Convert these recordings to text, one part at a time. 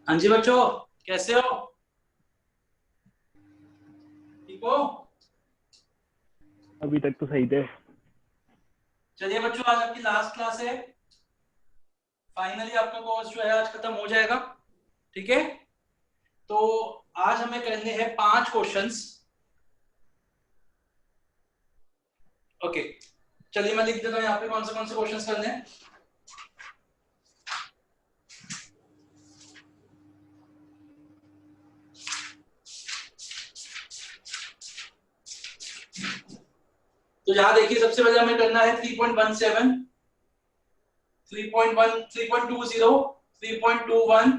हाँ जी बच्चों, कैसे हो? ठीक हो? अभी तक तो सही थे। चलिए बच्चों, आज आपकी लास्ट क्लास है। फाइनली आपका कोर्स जो है आज खत्म हो जाएगा। ठीक है, तो आज हमें करने हैं 5 क्वेश्चंस। ओके, चलिए मैं लिख देता हूँ यहाँ पे कौन से क्वेश्चंस करने हैं। तो यहाँ देखिए, सबसे पहले हमें करना है 3.17, 3.1, 3.20, 3.21,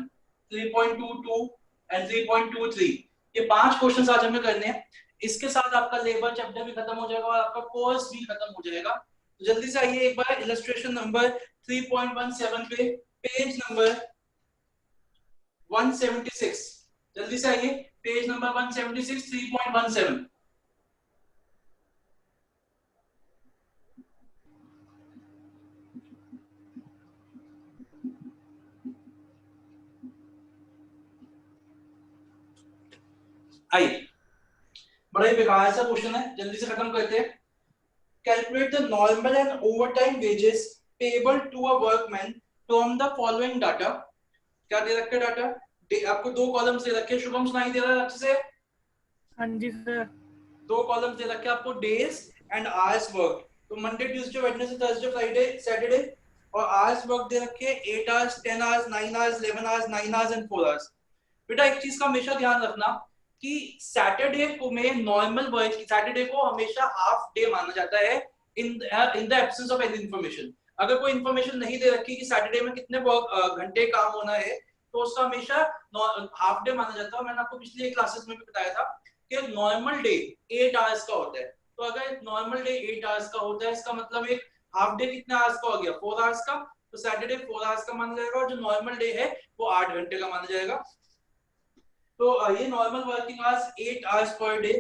3.22 एंड 3.23। ये 5 क्वेश्चंस आज हमें करने हैं। इसके साथ आपका लेबर चैप्टर भी खत्म हो जाएगा और आपका कोर्स भी खत्म हो जाएगा। तो जल्दी से आइए, एक बार इलस्ट्रेशन नंबर 3.17 पे, पेज नंबर 176। जल्दी से आइए, पेज नंबर 176, 3.17। आइए, बड़ा ही बेकार सा क्वेश्चन है, जल्दी से खत्म करते हैं। Calculate the normal and overtime wages payable to a workman from the following data। क्या दे रखे डाटा? आपको 2 कॉलम्स दे रखे। शुभम सुनाई दे रहा है अच्छे से? हाँ जी सर। 2 कॉलम्स दे रखे आपको, डेज एंड आवर्स वर्क। तो Monday, Tuesday, Wednesday, Thursday, Friday, Saturday. और आवर्स वर्क दे रखे 8 hours, 10 hours, 9 hours, 11 hours, 9 hours and 4 hours. बेटा एक चीज का हमेशा ध्यान रखना कि सैटरडे को में नॉर्मल वर्क, सैटरडे को हमेशा हाफ डे माना जाता है in the absence of any information. अगर कोई इंफॉर्मेशन नहीं दे रखी कि सैटरडे में कितने घंटे काम होना है, तो उसका हमेशा हाफ डे माना जाता है। मैंने आपको पिछली क्लासेस में भी बताया था कि नॉर्मल डे 8 आवर्स का होता है। तो अगर नॉर्मल डे 8 आवर्स का होता है, इसका मतलब एक हाफ डे कितने आवर्स का हो गया? 4 आवर्स का। तो सैटरडे 4 आवर्स का माना जाएगा और जो नॉर्मल डे है वो 8 घंटे का माना जाएगा। तो ये normal working hours 8 hours per day.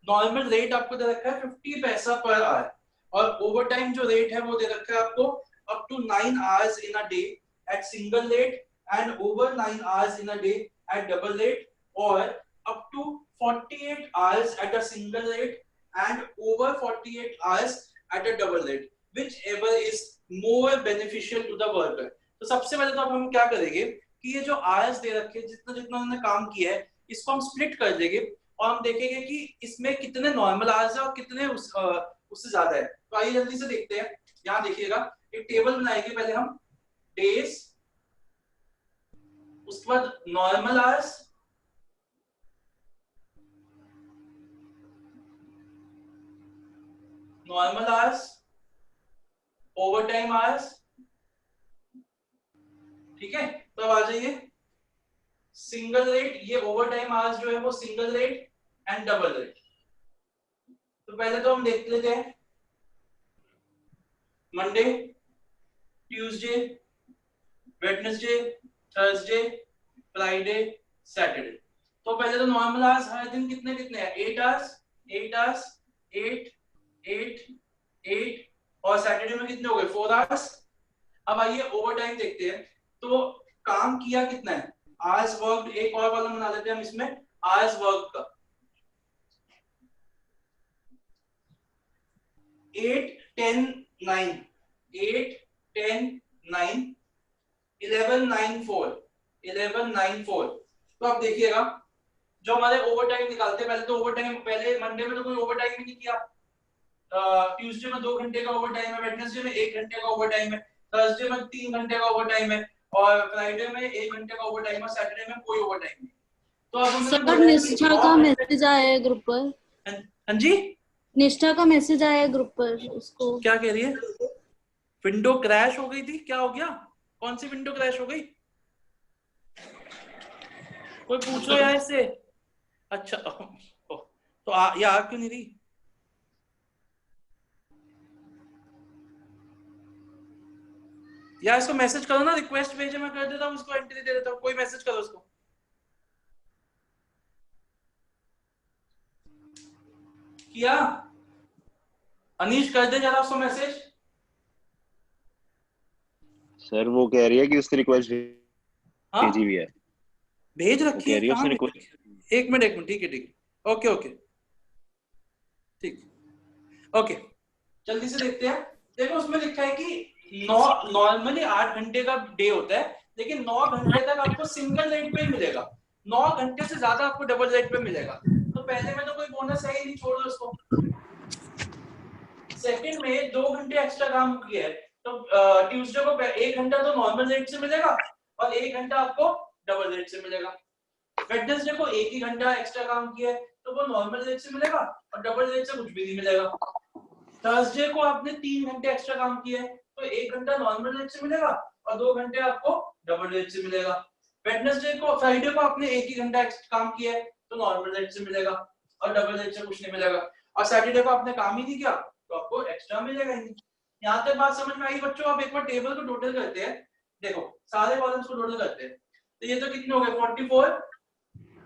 Normal rate आपको दे रखा है 50 पैसा पर आवर। और ओवर टाइम जो रेट है वो दे रखा है आपको up to 9 hours in a day at single rate, and over 9 hours in a day at double rate, और up to 48 hours at a single rate and over 48 hours at a double rate, whichever is more beneficial to the worker. तो सबसे पहले तो अब हम क्या करेंगे कि ये जो आवर्स दे रखे हैं, जितना जितना उन्होंने काम किया है, इसको हम स्प्लिट कर देंगे और हम देखेंगे कि इसमें कितने नॉर्मल आवर्स है और कितने उससे ज्यादा है। तो आइए जल्दी से देखते हैं। यहाँ देखिएगा, एक टेबल बनाएंगे पहले हम, डेज, उसके बाद normal hours, normal hours, over time hours. ठीक है, तो अब आ जाइए सिंगल रेट। ये ओवर टाइम आवर्स जो है वो single rate and double rate. तो पहले तो हम देख लेते हैं Monday, Tuesday, Wednesday, Thursday, Friday, Saturday. तो पहले तो नॉर्मल आवर्स हर दिन कितने कितने हैं? 8 आवर्स, 8 आवर्स, 8, 8, 8, और सैटरडे में कितने हो गए? 4 आवर्स। अब आइए ओवर टाइम देखते हैं। तो काम किया कितना है? आवर्स वर्क, एक और कॉलम बना लेते हैं हम इसमें, आवर्स वर्क का। 8, 10, 9, 8, 10, 9, 11, 9, 4, 11, 9, 4। तो आप देखिएगा, जो हमारे ओवर टाइम निकालते हैं, पहले तो ओवर टाइम, पहले मंडे में तो कोई ओवर टाइम ही नहीं किया। ट्यूसडे में 2 घंटे का ओवर टाइम है, वेडनेसडे में 1 घंटे का ओवर टाइम है, थर्सडे में 3 घंटे का ओवर टाइम है, और फ्राइडे में 1 घंटे का ओवर टाइम है, सैटरडे में कोई ओवर टाइम नहीं। तो अब उन्होंने सर, बोला है कि निष्ठा का और मैसेज आया है ग्रुप पर। हाँ जी, निष्ठा का मैसेज आया है ग्रुप पर, उसको क्या कह रही है? विंडो क्रैश हो गई थी? क्या हो गया? कौन सी विंडो क्रैश हो गई? कोई पूछो यार इससे। अच्छा, तो ये आ क्यों नहीं रही? यार इसको मैसेज करो ना, रिक्वेस्ट भेजे, मैं कर देता हूँ, उसको एंट्री दे देता हूँ। कोई मैसेज करो उसको। किया? अनीश कर दे जरा उसको मैसेज। सर वो कह रही है कि उसने रिक्वेस्ट हाँ, भेजी हुई है। भेज रखी है, कह रही है कहाँ उसने भेज रखी है? एक मिनट, ठीक है, ओके ओके, ठीक, ओके, जल्दी से देखते हैं। देखो उसमें लिखा है कि नॉर्मली 8 घंटे का डे होता है, लेकिन 9 घंटे तक आपको सिंगल रेट पे ही मिलेगा, 9 घंटे से ज्यादा आपको डबल रेट पे मिलेगा। तो पहले में तो कोई बोनस है ही नहीं, छोड़ दो उसको। सेकंड में 2 घंटे एक्स्ट्रा काम किया है, तो ट्यूसडे को 1 घंटा तो नॉर्मल रेट से मिलेगा और 1 घंटा आपको डबल रेट से मिलेगा। वेडनेसडे को 1 ही घंटा एक्स्ट्रा काम किया है, तो वो नॉर्मल रेट से मिलेगा और डबल रेट से कुछ भी नहीं मिलेगा। थर्सडे को आपने 3 घंटे एक्स्ट्रा काम किया है, तो 1 घंटा नॉर्मल रेट से मिलेगा और 2 घंटे आपको डबल रेट से मिलेगा। वेडनेसडे को, फ्राइडे को आपने 1 ही घंटा एक्स्ट्रा काम किया है, तो नॉर्मल रेट से मिलेगा और डबल रेट से कुछ नहीं मिलेगा। और सैटरडे को आपने काम ही नहीं किया, तो आपको एक्स्ट्रा मिलेगा ही नहीं। यहाँ तक बात समझ में आई बच्चों? आप एक बार टेबल को टोटल करते हैं, देखो सारे कॉलम्स को टोटल करते हैं, तो ये तो कितने हो गए 44,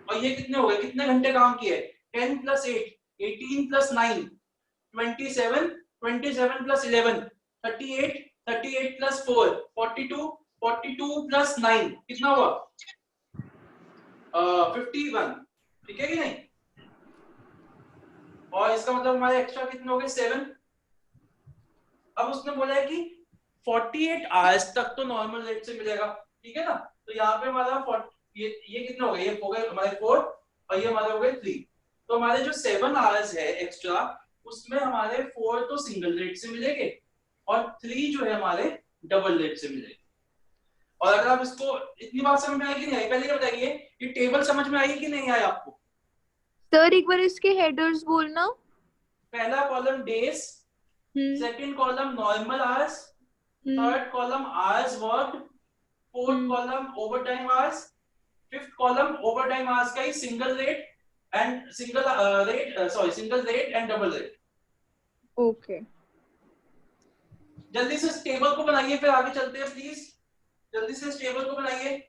और ये कितने हो गए, कितने घंटे काम किए? 10 + 8 18 + 9 27 27 + 11 38 38 + 4 42 42 + 9 कितना हुआ? 51, ठीक है कि नहीं? और इसका मतलब हमारे एक्स्ट्रा कितने हो गए 7। अब उसने बोला है कि 48 आवर्स तक तो नॉर्मल रेट से मिलेगा, ठीक है ना? तो यहाँ पे हमारा ये कितने हो गए, ये हो गए हमारे 4 और ये हमारे हो गए 3। तो हमारे जो 7 आवर्स है एक्स्ट्रा, उसमें हमारे 4 तो सिंगल रेट से मिलेंगे और 3 जो है हमारे डबल रेट से मिलेंगे। और अगर आप इसको, इतनी बात समझ में आई कि नहीं आई? पहले ये बताइए, ये टेबल समझ में आई कि नहीं आई आपको? सर एक बार इसके हेडर्स बोलना। पहला column days, second column normal hours, third column hours worked, fourth column overtime hours, fifth column overtime hours का ही single rate and single rate and double rate. Okay, जल्दी से इस टेबल को बनाइए, फिर आगे चलते हैं प्लीज। जल्दी से इस टेबल को बनाइए।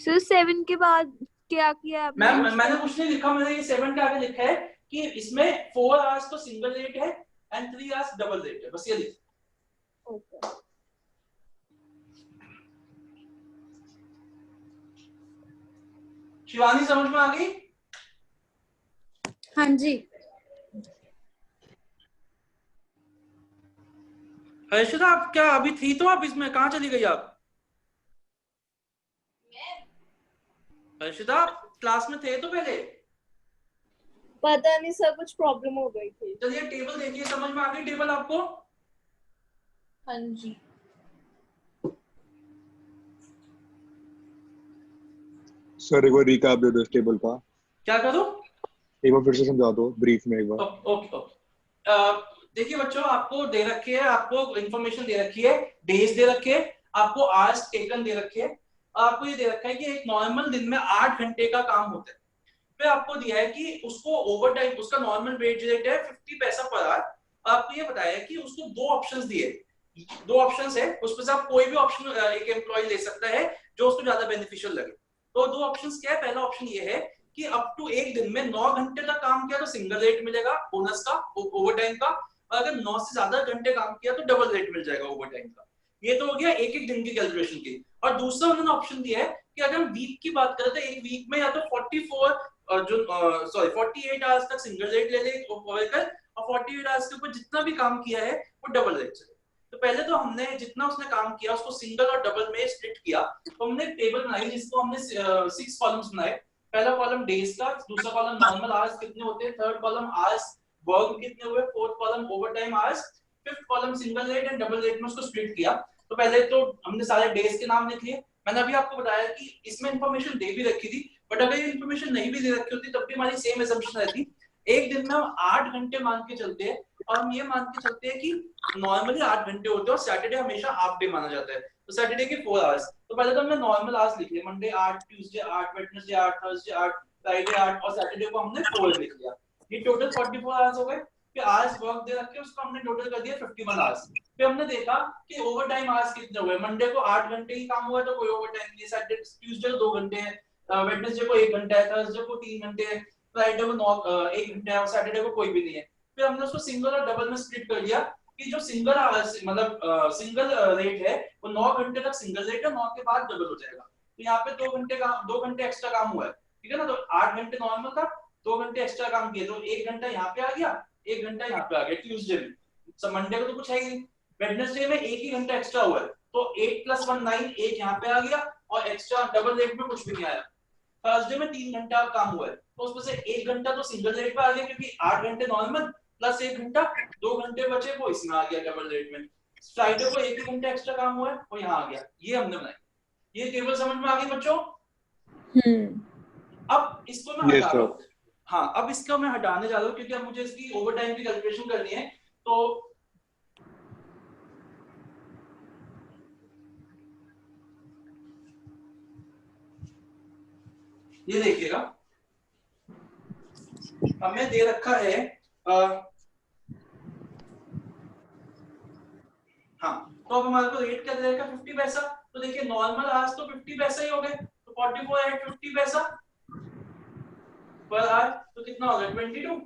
सर 7 के बाद क्या किया आपने? मैम मैंने कुछ नहीं लिखा, मैंने ये 7 के आगे लिखा है कि इसमें 4 आवर्स तो सिंगल रेट है एंड 3 आवर्स डबल रेट है, बस ये लिखा। ओके, शिवानी समझ में आ गई? हाँ जी। हर्षिता आप क्या अभी थी? तो आप इसमें कहाँ चली गई आप? हर्षिता आप क्लास में थे तो पहले? पता नहीं सर, कुछ प्रॉब्लम हो गई थी। चलिए टेबल देखिए, समझ में आ गई टेबल आपको? हाँ जी सर एक बार रिकैप दे दो इस टेबल का। क्या करो? एक बार फिर से समझा दो ब्रीफ में एक बार। ओके। देखिए बच्चों, आपको दे रखी है, आपको इंफॉर्मेशन दे रखी है, डेज दे रखे हैं, आपको आवर्स टेकन दे रखे हैं, आपको ये दे रखा है कि एक नॉर्मल दिन में 8 घंटे का काम होता है। फिर आपको दिया है कि उसको ओवर टाइम, उसका नॉर्मल वेज रेट है 50 पैसा पर आवर। आपको ये बताया है कि उसको 2 ऑप्शंस दिए, 2 ऑप्शंस है, उसमें से आप कोई भी ऑप्शन एक एम्प्लॉय ले सकता है जो उसको ज्यादा बेनिफिशियल लगे। तो 2 ऑप्शंस क्या है? पहला ऑप्शन ये है कि अप टू एक दिन में 9 घंटे तक काम किया तो सिंगल रेट मिलेगा बोनस का, ओवर टाइम का, और अगर 9 से ज्यादा घंटे काम किया तो डबल रेट मिल जाएगा ओवर टाइम का। ये तो हो गया एक एक दिन की कैलकुलेशन की। और दूसरा उन्होंने ऑप्शन दिया है कि अगर हम वीक की बात करें तो एक वीक में या तो 48 आवर्स तक सिंगल रेट ले ले वर्कर, और 48 आवर्स के ऊपर जितना भी काम किया है वो डबल रेट से। तो पहले तो हमने जितना उसने काम किया उसको सिंगल और डबल में स्प्लिट किया, तो हमने टेबल बनाई जिसको हमने 6 कॉलम्स बनाए। पहला कॉलम डेज का, दूसरा कॉलम नॉर्मल आवर्स कितने होते हैं, थर्ड कॉलम आवर्स वर्क कितने हुए, fourth column overtime hours, fifth column single rate and double rate में उसको स्प्लिट किया। तो पहले तो हमने सारे डेज के नाम लिख लिए। मैंने अभी आपको बताया कि इसमें इंफॉर्मेशन दे भी रखी थी, बट अगर ये इंफॉर्मेशन नहीं भी दे रखी होती तब भी हमारी सेम असम्पशन रहती। एक दिन में हम 8 घंटे मान के चलते हैं, और हम ये मान के चलते हैं कि नॉर्मली 8 घंटे होते हैं और सैटरडे हमेशा हाफ डे माना जाता है, तो सैटरडे के 4 आवर्स। तो पहले तो हमने नॉर्मल आवर्स लिख लिए, Monday 8, Tuesday 8, Wednesday 8, Thursday 8, Friday 8 और सैटरडे को हमने 4 लिख लिया। ये टोटल 44 आवर्स हो गए। फिर आवर्स वर्क दे रखे उसको हमने टोटल कर दिया 51 आवर्स। फिर हमने देखा कि ओवर टाइम आवर्स कितने हुए। मंडे को 8 घंटे ही काम हुआ तो कोई ओवर टाइम नहीं, सैटरडे ट्यूसडे को 2 घंटे है, वेडनेसडे को 1 घंटा है, थर्सडे को 3 घंटे है, फ्राइडे को 1 घंटा है और सैटरडे को कोई भी नहीं है। फिर हमने उसको सिंगल और डबल में स्प्लिट कर दिया कि जो सिंगल मतलब सिंगल रेट है वो 9 घंटे तक सिंगल रेट है, 9 के बाद डबल हो जाएगा। तो यहाँ पे 2 घंटे एक्स्ट्रा काम हुआ है, ठीक है ना। तो 8 घंटे नॉर्मल था, 2 घंटे एक्स्ट्रा काम किए, तो 1 घंटा यहाँ पे आ गया, 1 घंटा यहाँ पे आ गया ट्यूसडे में। मंडे को तो कुछ है ही नहीं, वेडनेसडे में 1 ही घंटा एक्स्ट्रा हुआ है, तो 8 + 1 9, 1 यहाँ पे आ गया और एक्स्ट्रा डबल रेट में कुछ भी नहीं आया। थर्सडे में 3 घंटा काम हुआ है, तो उसमें से 1 घंटा तो सिंगल रेट पे आ गया क्योंकि 8 घंटे नॉर्मल प्लस 1 घंटा, 2 घंटे बचे वो इसमें आ गया डबल रेट में। फ्राइडे को 1 ही घंटा एक्स्ट्रा काम हुआ है और यहाँ आ गया। ये हमने बनाई, ये टेबल समझ में आ गई बच्चों? अब इसको मैं हटा रहा हूँ। हाँ, अब इसका मैं हटाने जा रहा हूँ क्योंकि अब मुझे इसकी ओवर टाइम की कैलकुलेशन करनी है। तो ये देखिएगा, हमें दे रखा है हाँ, तो अब हमारे को रेट क्या दे रखा है 50 पैसा। तो देखिए नॉर्मल आज तो 50 पैसा ही हो गए, तो 44 एट 50 पैसा पर आवर, तो कितना हो गया 22।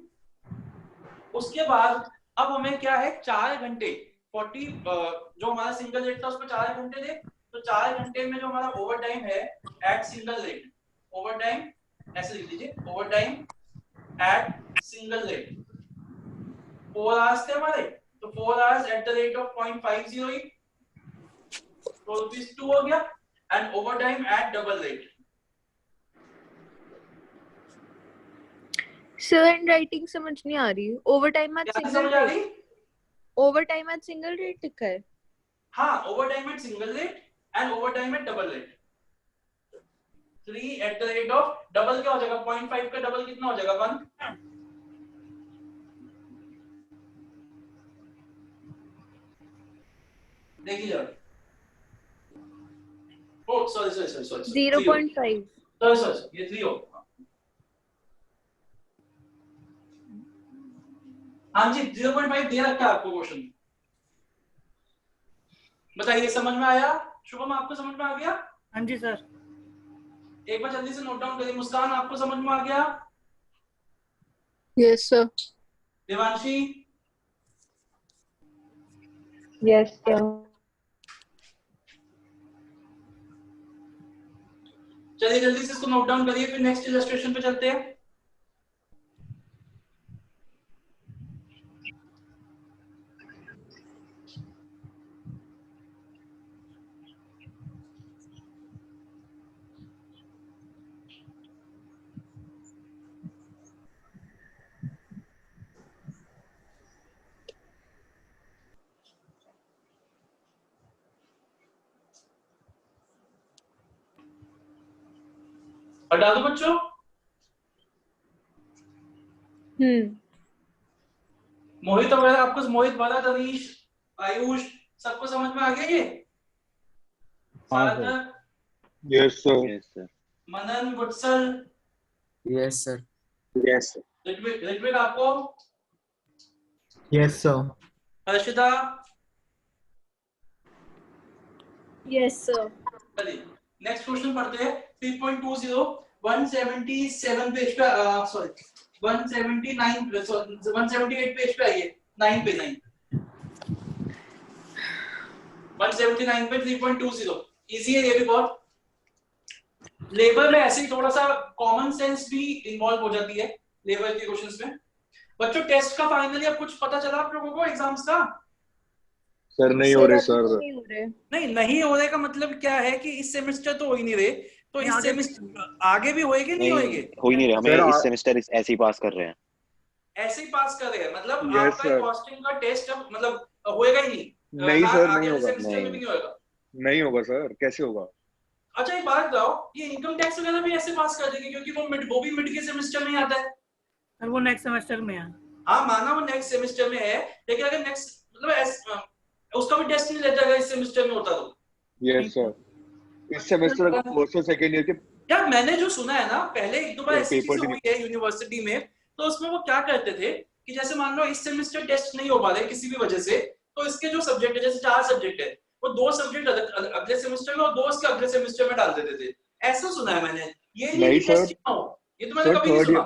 उसके बाद अब हमें क्या है 4 घंटे 40 जो हमारा सिंगल रेट था उसको 4 घंटे दे, तो 4 घंटे में जो हमारा ओवर टाइम है at single rate, over time ऐसे लिख लीजिए, over time at single rate 4 hours थे हमारे, तो 4 hours at the rate of 0.50 तो ₹2 हो गया, and over time at double rate. Sir and writing समझ नहीं आ रही। ओवर टाइम एट क्या सिंगल समझ आ रही? Over time at single rate लिखा है। हाँ, over time at single rate and over time at double rate. 3 at the rate of double क्या हो जाएगा 0.5 का डबल कितना हो जाएगा 1। देखिए जरा, ओ सॉरी 0.5 सॉरी ये 3 हो। हाँ जी 0.5 दे रखा है आपको क्वेश्चन। बताइए समझ में आया? शुभम आपको समझ में आ गया? हाँ जी सर। एक बार जल्दी से नोट डाउन करिए। मुस्कान आपको समझ में आ गया? Yes sir. Devanshi? Yes sir. चलिए जल्दी से इसको नोट डाउन करिए, फिर नेक्स्ट इलस्ट्रेशन पे चलते हैं। हटा दो बच्चों। मोहित वगैरह आपको, मोहित भरत अनीश आयुष सबको समझ में आ गया ये? Sarthak? Yes sir. Manan Gutsal? Yes sir. Yes sir. Ritvik आपको? Yes sir. Harshita? Yes sir. चलिए नेक्स्ट क्वेश्चन पढ़ते हैं। 3.20 177 पेज पे सॉरी 178 पेज पे आइए, 9 पे 179 पे 3.20 इजी है ये भी बहुत। लेबर में ऐसे ही थोड़ा सा कॉमन सेंस भी इन्वॉल्व हो जाती है लेबर के क्वेश्चंस में। बच्चों टेस्ट का फाइनली अब कुछ पता चला आप लोगों को एग्जाम्स का? सर नहीं हो रहे सर। नहीं हो रहे का मतलब क्या है कि इस सेमेस्टर तो हो ही नहीं रहे, तो इस सेमेस्टर आगे भी होएंगे नहीं होएंगे? हो ही नहीं रहे, हमें इस सेमेस्टर ऐसे ही पास कर रहे हैं। ऐसे ही पास कर रहे हैं मतलब Yes, आपका sir. कॉस्टिंग का टेस्ट अब मतलब होएगा ही नहीं? नहीं सर, आगे नहीं होगा। सेमेस्टर में भी नहीं होएगा? नहीं होगा सर, कैसे होगा? अच्छा एक बात बताओ, ये इनकम टैक्स वगैरह भी ऐसे पास कर देंगे क्योंकि वो भी मिड के सेमेस्टर में ही आता है। सर वो नेक्स्ट सेमेस्टर में है। हाँ माना वो नेक्स्ट सेमेस्टर में है, लेकिन अगर नेक्स्ट मतलब उसका भी टेस्ट नहीं लेता अगर इस सेमेस्टर में होता तो। Yes sir. इस सेमेस्टर फर्स्ट और सेकंड ईयर के यार मैंने जो सुना है ना पहले एक दो बार ऐसी पेपर चीजें हुई है यूनिवर्सिटी में, तो उसमें वो क्या करते थे कि जैसे मान लो इस सेमेस्टर टेस्ट नहीं हो पा रहे किसी भी वजह से, तो इसके जो सब्जेक्ट है जैसे 4 सब्जेक्ट है वो 2 सब्जेक्ट अगले सेमेस्टर में और 2 इसके अगले सेमेस्टर में डाल देते थे। ऐसा सुना है मैंने। ये नहीं सर, ये तो मैंने कभी नहीं सुना।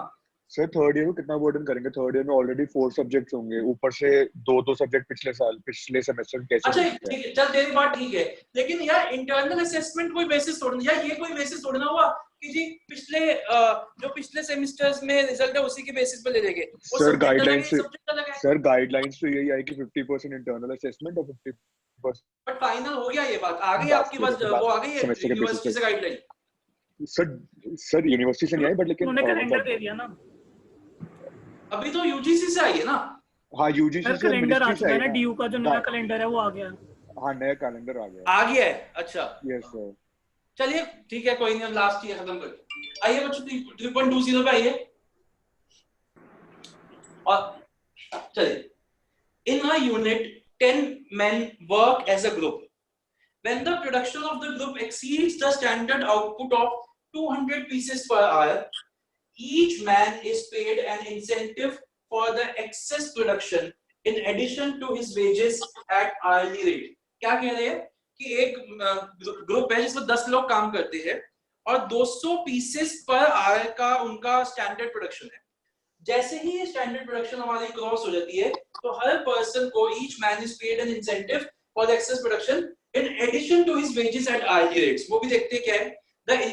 सर थर्ड ईयर में कितना बर्डन करेंगे? थर्ड ईयर में ऑलरेडी 4 सब्जेक्ट्स होंगे, ऊपर से दो सब्जेक्ट पिछले सेमेस्टर कैसे अच्छा होंगे? ठीक है, चल तेरी बात ठीक है, लेकिन यार इंटरनल असेसमेंट कोई बेसिस थोड़ा, यार ये कोई बेसिस थोड़ा ना हुआ कि जी जो पिछले सेमेस्टर्स में रिजल्ट है उसी के बेसिस पे ले लेंगे। वो सर सब्जेक्ट अलग है, गाइडलाइंस, सब्जेक्ट अलग है। सर गाइडलाइंस तो यही आई कि 50% इंटरनल असेसमेंट और 50% बट फाइनल हो गया, ये बात आ गई आपकी पास, वो आ गई है सेमेस्टर के बेसिस यूनिवर्सिटी से पे। गाइडलाइन। सर यूनिवर्सिटी से नहीं आई, बट लेकिन उन्होंने कैलेंडर मतलब दे दिया ना अभी तो यूजीसी से आई है ना। हाँ यूजीसी सर, से और कैलेंडर आ मिनिस्ट्री से चुका है आई ना, ना। डीयू का जो नया कैलेंडर है वो आ गया। हाँ नया कैलेंडर आ गया। आ गया है, अच्छा यस सर। चलिए ठीक है, कोई नहीं, अब लास्ट ईयर खत्म कर। आइए बच्चों 3.20 पे आइए। और चलिए, in a unit 10 men work as a group. When the production of the group exceeds the standard output of 200 pieces per hour, each man is paid an incentive for the excess production in addition to his wages at hourly rate. क्या कह रहे हैं कि एक group है जिसमें 10 लोग काम करते हैं और 200 पीसेस पर आवर का उनका स्टैंडर्ड प्रोडक्शन है। जैसे ही ये स्टैंडर्ड प्रोडक्शन हमारी क्रॉस हो जाती है तो हर पर्सन को each man is paid an incentive for the excess production in addition to his wages at RT rates. वो भी देखते हैं क्या है।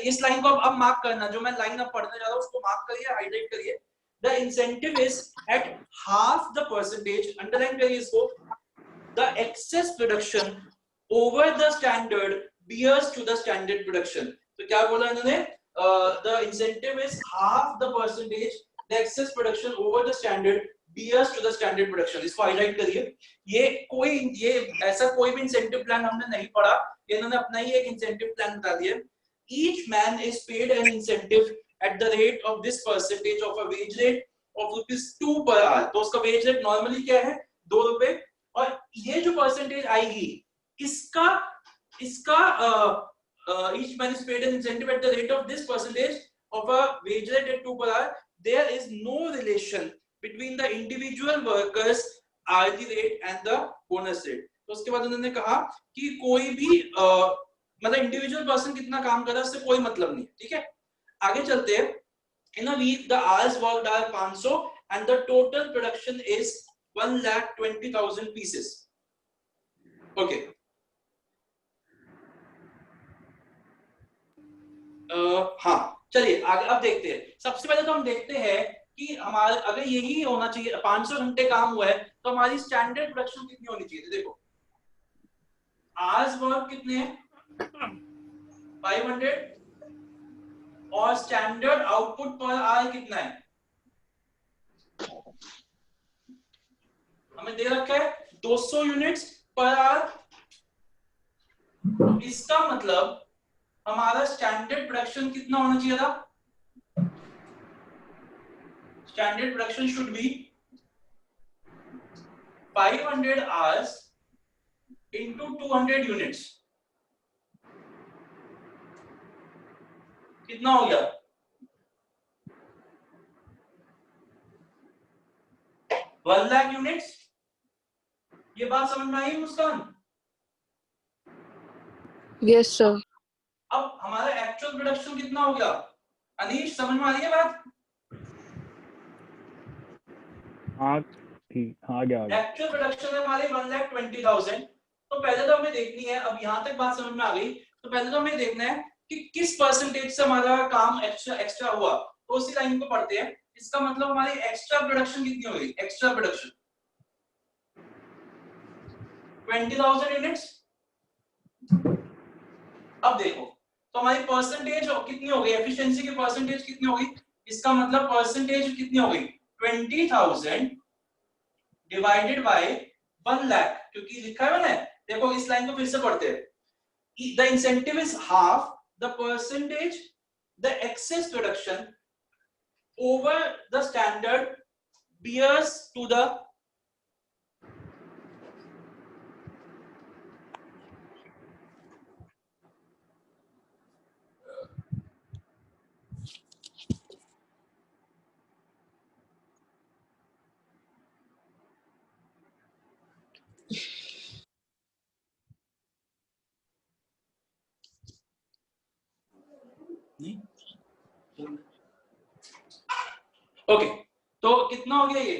इस लाइन को अब मार्क करना, जो मैं लाइन अब पढ़ने जा रहा हूं उसको मार्क करिए, हाईलाइट करिए। The incentive is at half the percentage, underline करिए इसको। The excess production over the standard bears to the standard production. तो क्या बोला इन्होंने, the incentive is half the percentage the excess production over the standard bears to the standard production। इसको highlight करिए। ये ऐसा कोई भी इंसेंटिव प्लान हमने नहीं पढ़ा, इन्होंने अपना ही एक इंसेंटिव प्लान बता दिया। Each man is paid an incentive at the rate of this percentage of a wage rate of ₹2 per hour। तो उसका वेज रेट नॉर्मली क्या है, ₹2। और ये जो परसेंटेज आएगी इसका each man is paid an incentive at the rate of this percentage of a wage rate at 2 per hour। There is no relation between the individual workers hourly rate and the bonus rate। तो उसके बाद उन्होंने कहा कि कोई भी मतलब individual person कितना काम कर रहा है उससे कोई मतलब नहीं, ठीक है। आगे चलते हैं। In a week the hours worked are 500 and the total production is 1,20,000 pieces। Okay। हाँ चलिए आगे अब देखते हैं। सबसे पहले तो हम देखते हैं कि हमारे अगर यही होना चाहिए, 500 घंटे काम हुआ है तो हमारी स्टैंडर्ड प्रोडक्शन कितनी होनी चाहिए। देखो आवर्स वर्क कितने हैं, 500 और स्टैंडर्ड आउटपुट पर आवर कितना है, हमें दे रखा है 200 यूनिट्स पर आवर। तो इसका मतलब हमारा स्टैंडर्ड प्रोडक्शन कितना होना चाहिए था, standard production should be 500 hours into 200 units. कितना हो गया, 1 लाख यूनिट्स। ये बात समझ में आई मुस्कान? Yes sir. अब हमारा एक्चुअल प्रोडक्शन कितना हो गया, अनीश समझ में आ रही है बात? हाँ ठीक, हाँ गया। एक्चुअल प्रोडक्शन है हमारे 1,20,000। तो पहले तो हमें देखनी है, अब यहाँ तक बात समझ में आ गई, तो पहले तो हमें देखना है कि किस परसेंटेज से हमारा काम एक्स्ट्रा हुआ। तो उसी लाइन को पढ़ते हैं। इसका मतलब हमारी एक्स्ट्रा प्रोडक्शन कितनी होगी, एक्स्ट्रा प्रोडक्शन 20,000 यूनिट्स। अब देखो तो हमारी परसेंटेज कितनी हो गई, एफिशिएंसी की परसेंटेज कितनी होगी, इसका मतलब परसेंटेज कितनी हो गई 20,000 डिवाइडेड बाय 1 लाख, क्योंकि लिखा है मैंने। देखो इस लाइन को फिर से पढ़ते हैं। The incentive is half the percentage the excess production over the standard bears to the नहीं ओके, तो कितना हो गया ये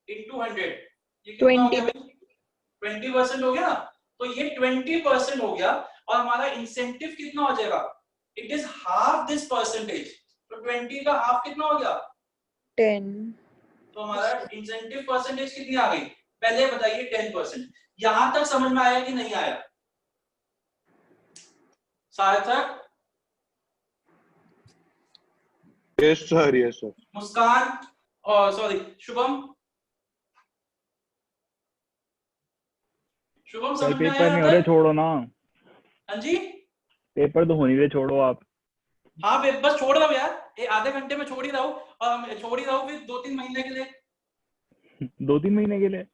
इनटू 100, ये कितना हो गया भाई 20% हो गया ना, तो ये 20% हो गया और हमारा इंसेंटिव कितना हो जाएगा, it is half this percentage, तो 20 का हाफ कितना हो गया 10. तो हमारा इंसेंटिव परसेंटेज कितनी आ गई, पहले बताइए 10%। यहां तक समझ में आया कि नहीं आया सार्थक, यस सर, यस सर। मुस्कान और सॉरी शुभम, शुभम सर समझ में पेपर आया नहीं यहाँ हो रहे, तक? छोड़ो ना। हाँ जी, पेपर तो हो नहीं रहे, छोड़ो आप। हाँ बस छोड़ रहा हूँ यार, ये आधे घंटे में छोड़ ही रहा हूँ, और छोड़ ही रहा हूँ फिर 2-3 महीने के लिए, 2-3 महीने के लिए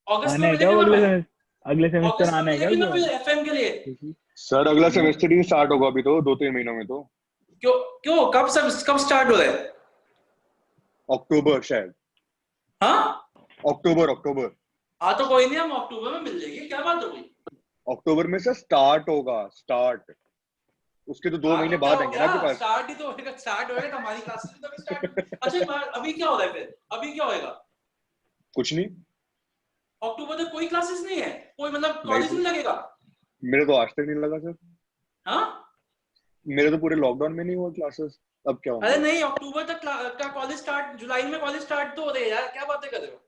अगस्त आना में है क्या? मिलेगी ना, मैं अगले सेमेस्टर अगस्त में आना है क्या? मिलेगी ना उसके मुझे एफएम के लिए। सर अगला सेमेस्टर ही स्टार्ट होगा अभी तो 2-3 महीनों में तो। क्यों क्यों कब स्टार्ट हो रहा है? अक्टूबर शायद, हाँ अक्टूबर। हाँ तो कोई नहीं, हम अक्टूबर में मिल जाएगी, क्या बात हो गई। अक्टूबर में सर स्टार्ट होगा, स्टार्ट उसके तो 2 महीने क्या बाद हो आएंगे गया, ना आपके पास। स्टार्ट ही तो होगा, स्टार्ट होएगा तो हमारी क्लासेस भी तभी स्टार्ट। अच्छा एक बार, अभी क्या हो रहा है फिर, अभी क्या होएगा कुछ नहीं, अक्टूबर तक? कोई क्लासेस नहीं है, कोई मतलब नहीं कॉलेज नहीं लगेगा? मेरे तो आज तक नहीं लगा सर, हाँ मेरे तो पूरे लॉकडाउन में नहीं हुआ क्लासेस, अब क्या अरे होंगे। नहीं, अक्टूबर तक का कॉलेज स्टार्ट, जुलाई में कॉलेज स्टार्ट तो हो रहे हैं यार, क्या बातें कर रहे हो।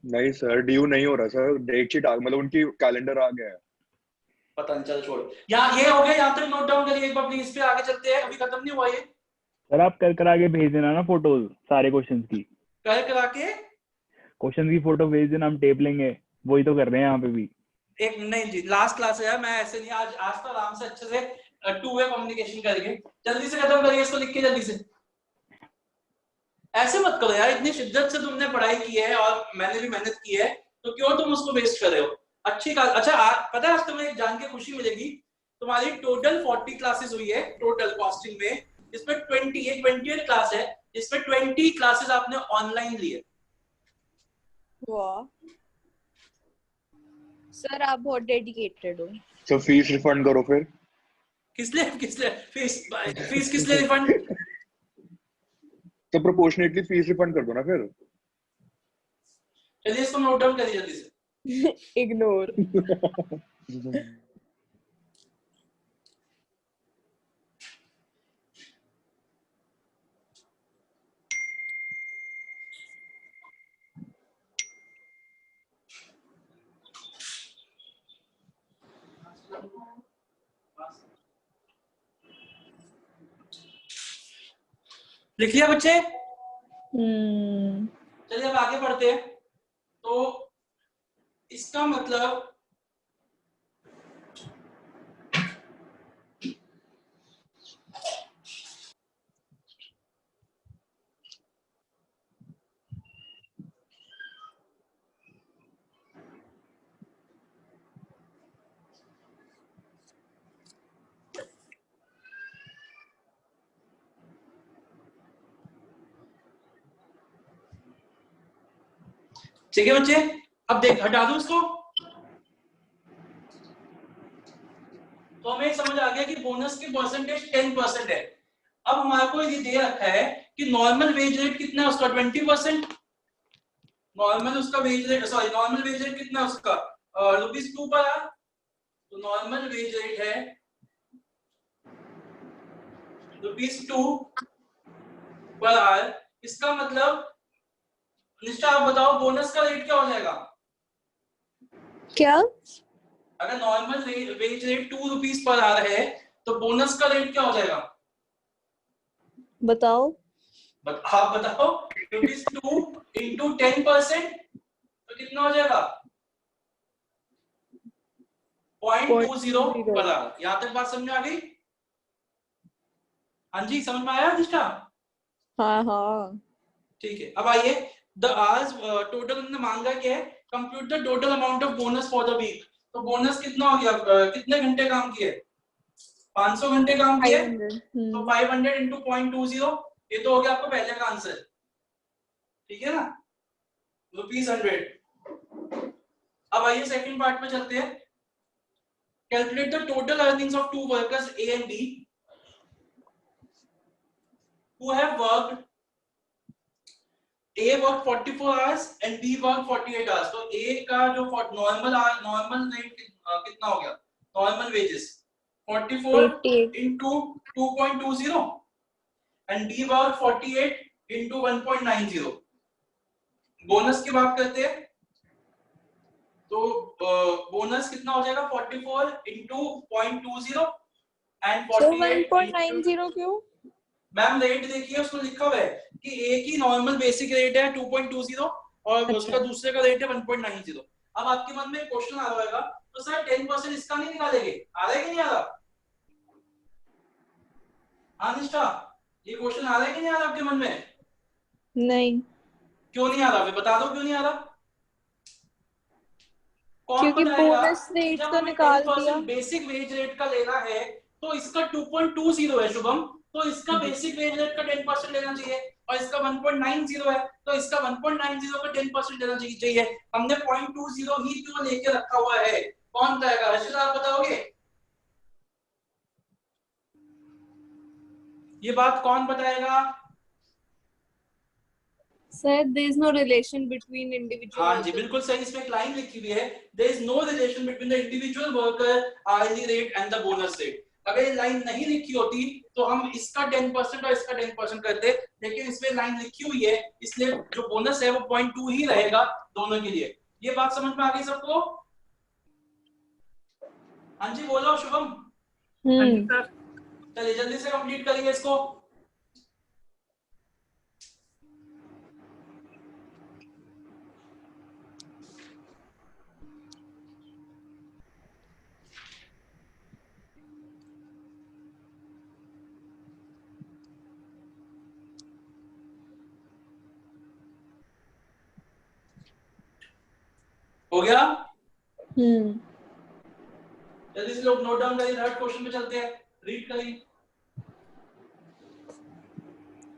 नहीं सर, ड्यू नहीं हो रहा सर, डेट शीट मतलब उनकी कैलेंडर आ गया है। पता नहीं, चल छोड़, यहाँ ये हो गया, यहाँ तक नोट डाउन करिए एक बार प्लीज, पे आगे चलते हैं, अभी खत्म नहीं हुआ ये, सर आप कर करा के भेज देना ना फोटोज सारे क्वेश्चंस की। कर करा के क्वेश्चन की फोटो भेज देना, हम टेप लेंगे, वही तो कर रहे हैं यहाँ पे भी। एक नहीं जी, लास्ट क्लास है यार, मैं ऐसे नहीं, आज तो आराम से अच्छे से 2 वे कम्युनिकेशन करेंगे, जल्दी से खत्म करिए इसको, लिख के जल्दी से। ऐसे मत करो यार, इतनी शिद्दत से तुमने पढ़ाई की है और मैंने भी मेहनत की है, तो क्यों तुम उसको वेस्ट कर रहे हो। अच्छा पता है आज तुम्हें एक जान के खुशी मिलेगी, तुम्हारी टोटल 40 क्लासेस हुई है टोटल कॉस्टिंग में, इसमें 20 क्लास है, इसमें 20 क्लासेस आपने ऑनलाइन ली है। वाह सर, आप बहुत डेडिकेटेड हो। सर फीस रिफंड करो फिर। किस लिए फीस किस लिए रिफंड? तो प्रोपोर्शनेटली फीस रिफंड कर दो ना फिर। चलिए इसको नोट डाउन करिए जल्दी से। इग्नोर। लिख लिया बच्चे? चलिए अब आगे बढ़ते हैं। तो इसका मतलब ठीक है बच्चे, अब देख हटा दूं इसको, तो हमें समझ आ गया कि बोनस की परसेंटेज 10% है। अब हमारे को ये दे रखा है कि नॉर्मल वेज रेट कितना है उसका, 20%। नॉर्मल उसका wage rate, sorry normal wage rate कितना है उसका, ₹2 पर आवर। तो नॉर्मल वेज रेट है ₹2 पर आवर। इसका मतलब निष्ठा आप बताओ बोनस का रेट क्या हो जाएगा? क्या? अगर normal wage rate ₹2 per hour है तो बोनस का रेट क्या हो जाएगा? बताओ। आप बताओ। ₹2 इंटू 10% तो कितना हो जाएगा? 0.20 पर आवर। यहां तक बात समझ में आ गई? हाँ जी, समझ में आया निष्ठा? हाँ हाँ। ठीक है, अब आइए द आवर्स टोटल उन्होंने मांगा क्या है, compute the total amount of bonus for the week. तो बोनस कितना हो गया, कितने घंटे काम किए? 500 घंटे काम किए, 500। तो 500 इंटू 0.20, ये तो हो गया आपको पहले का आंसर, ठीक है ना, ₹100। अब आइए सेकंड पार्ट में चलते हैं। Calculate the total earnings of 2 workers A and B who have worked A worked 44 hours and B worked 48 hours. तो A का जो नॉर्मल रेट कितना हो गया? Normal wages 44 88 into 2.20 and B worked 48 into 1.90. Bonus की बात करते हैं तो बोनस कितना हो जाएगा? 44 into 0.20 and 48 तो 1.90 क्यों? मैम रेट देखिए उसको लिखा हुआ है कि ए की नॉर्मल बेसिक रेट है 2.20 और उसका दूसरे का रेट है 1.90. अब आपके मन में क्वेश्चन आ रहा होगा तो सर 10% इसका नहीं निकालेंगे? आ रहा है कि नहीं आ रहा? हाँ निष्ठा, ये क्वेश्चन आ रहा है कि नहीं आ रहा आपके मन में? नहीं, क्यों नहीं आ रहा? बता दो क्यों नहीं आ रहा. कौन क्योंकि बताएगा? बोनस रेट जब तो हमें निकाल 10% दिया। बेसिक वेज रेट का लेना है तो इसका 2.20 है शुभम, तो इसका बेसिक वेज रेट का 10% लेना चाहिए और इसका 1.90 है तो इसका 1.90 का 10% लेना चाहिए. हमने 0.20 ही क्यों लेके रखा हुआ है? कौन बताएगा? हर्षित आप बताओगे ये बात? कौन बताएगा? Sir, there is no relation between individual हाँ जी workers. बिल्कुल सही. इसमें एक लाइन लिखी हुई है, there is no relation between the individual worker hourly rate and the bonus rate. अगर ये लाइन नहीं लिखी होती तो हम इसका 10% और इसका 10% करते, लेकिन इसमें लाइन लिखी हुई है इसलिए जो बोनस है वो 0.2 ही रहेगा दोनों के लिए. ये बात समझ में आ गई सबको? हाँ जी बोलो शुभम. हाँ जी सर. चलिए जल्दी से कंप्लीट करेंगे इसको. हो गया? जल्दी से लोग नोट डाउन करिए. थर्ड क्वेश्चन पे चलते हैं. रीड करिए.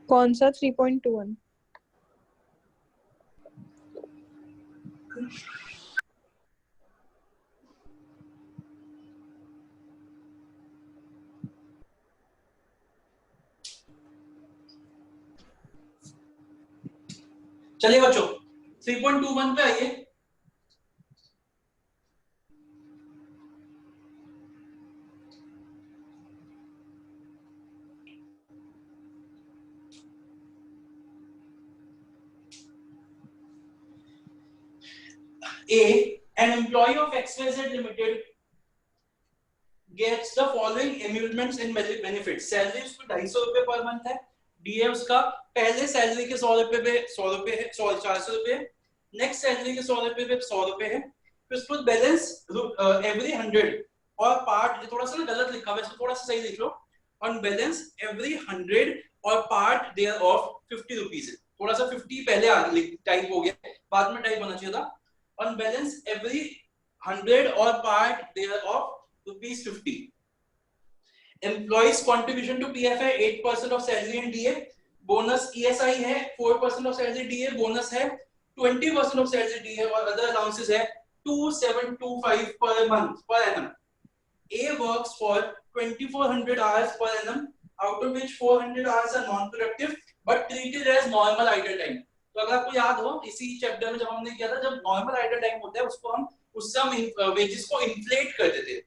कौन सा 3.21? चलिए बच्चों 3.21 पे आइए. A, an employee of XYZ Limited gets the following emoluments and benefits. Salary उसको 250 रुपए पर मंथ है. डीए उसका पहले सैलरी के 100 रुपए पे 100 रुपए है, 400 रुपए. नेक्स्ट सैलरी के 100 रुपए पे 100 रुपए है. फिर उसको बैलेंस एवरी 100 और पार्ट, थोड़ा सा ना गलत लिखा है, इसको थोड़ा सा सही लिख लो. ऑन बैलेंस एवरी 100 और पार्ट देयर ऑफ 50 रुपीस. थोड़ा सा 50 पहले टाइप हो गया, बाद में टाइप होना चाहिए था. On balance every 100 or part thereof ₹50. Employees contribution to PF है 8% of salary and DA. Bonus ESI है 4% of salary DA. Bonus है 20% of salary DA और other allowances है 2725 per month per annum. A works for 2400 hours per annum, out of which 400 hours are non-productive but treated as normal idle time. तो अगर आपको याद हो इसी chapter में जब हमने किया था, जब नॉर्मल आइडल टाइम होता है उसको हम उससे हम वेजेस को इन्फ्लेट कर देते हैं.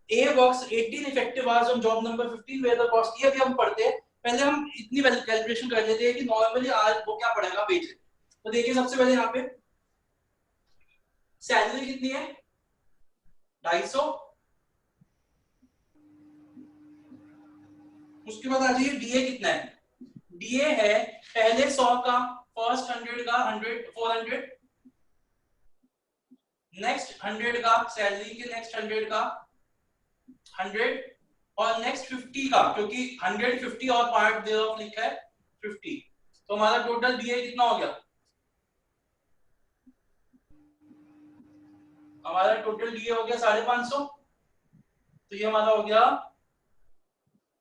A works 18 effective hours on job number 15 where the cost, ये भी हम पढ़ते हैं. पहले हम इतनी कैलकुलेशन कर लेते हैं कि नॉर्मली आज वो क्या पड़ेगा वेज. तो देखिए सबसे पहले यहाँ पे सैलरी कितनी है 250. उसके बाद आ जाइए डीए कितना है. डीए है पहले 100 का, फर्स्ट 100 का 100 400, नेक्स्ट 100 का सैलरी के नेक्स्ट 100 का 100 और नेक्स्ट 50 का, क्योंकि 100 50 और पार्ट देयर ऑफ लिखा है 50. तो हमारा टोटल डीए कितना हो गया? हमारा टोटल डीए हो गया 550. तो ये हमारा हो गया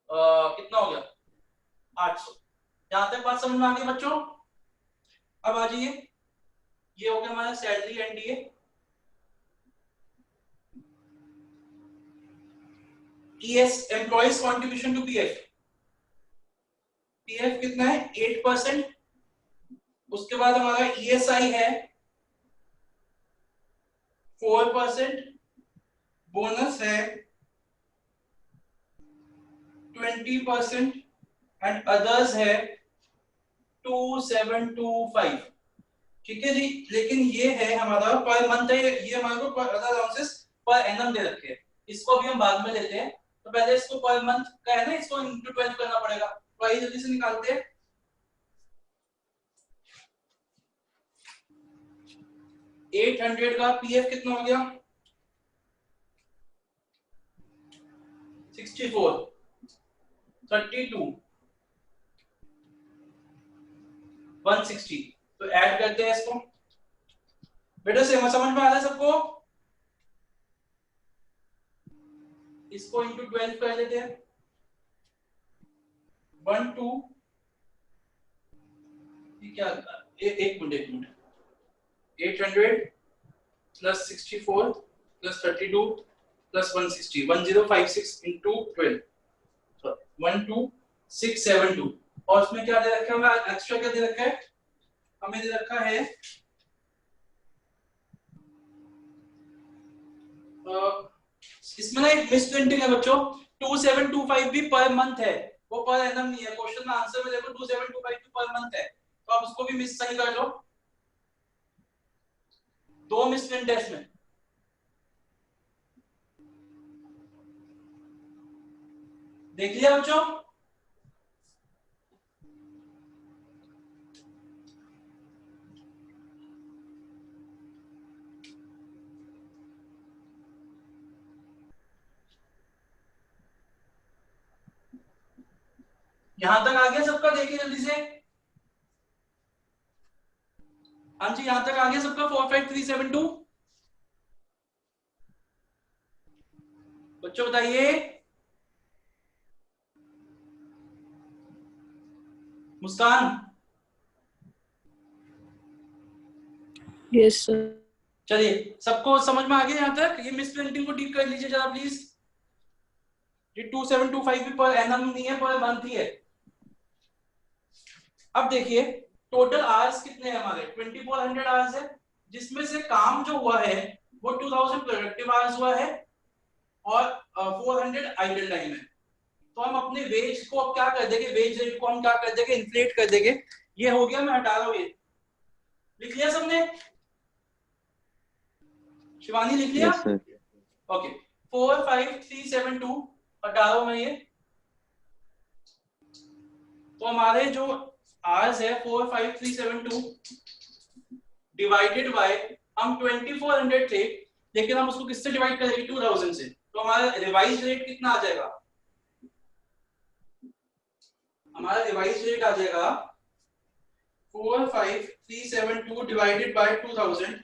कितना हो गया 800. यहां तक बात समझ में आ गई बच्चों? अब आ जाइए, ये हो गया हमारा salary and DA. ES employees contribution to PF. PF कितना है 8%. उसके बाद हमारा ESI है 4%, बोनस है 20% एंड अदर्स है 2725। ठीक है जी, लेकिन ये है हमारा पर मंथ है, ये हमारे को अदर अलाउंसेस पर एनम दे रखे हैं, इसको भी हम बाद में लेते हैं। तो पहले इसको पर मंथ का है ना, इसको इनटू 12 करना पड़ेगा, तो आइए जल्दी से निकालते हैं। $800 का पीएफ कितना हो गया 64, 32, 160। तो ऐड करते हैं इसको। बेटा से समझ में आ रहा है सबको? इसको इंटू 12 कर लेते हैं। 1 2 ये क्या, एक minute 800 plus 64 plus 32 plus 160, 1056 into 12, 12672। और उसमें क्या दे रखा है, एक्स्ट्रा क्या दे रखा है, हमें दे रखा है इसमें ना एक मिस प्रिंटिंग है बच्चों, 2725 भी पर मंथ है, वो पर एनम नहीं है। क्वेश्चन में आंसर में देखो 2725 भी पर मंथ है, तो आप उसको भी मिस सही कर लो। दो मिस प्रिंट है इसमें। देख लिया बच्चों? यहां तक आ गया सबका? देखिए जल्दी से। हाँ जी, यहां तक आ गया सबका 45372? बच्चों बताइए। मुस्कान? Yes sir. चलिए, सबको समझ में आ गया यहां तक? ये मिस प्रिंटिंग को ठीक कर लीजिए जरा प्लीज। ये 2725 भी पर एनम नहीं है, पर मंथ ही है। अब देखिए टोटल आवर्स कितने हैं हमारे, 2400 आवर्स है, जिसमें से काम जो हुआ है वो 2000 प्रोडक्टिव आवर्स हुआ है और 400 आइडल टाइम है। तो हम अपने वेज को अब क्या कर देंगे, वेज रेट को हम क्या कर देंगे, इन्फ्लेट कर देंगे। ये हो गया, मैं हटा रहा हूं, ये लिख लिया सबने? शिवानी लिख लिया? Yes sir. ओके, 45372 हटा रहा हूं मैं ये। तो हमारे जो आवर्स है 45372 डिवाइडेड बाय, हम 2400 थे लेकिन हम उसको किससे डिवाइड करेंगे, 2000 से। तो हमारा रिवाइज रेट कितना आ जाएगा, हमारा रिवाइज रेट आ जाएगा 45372 डिवाइडेड बाय 2000,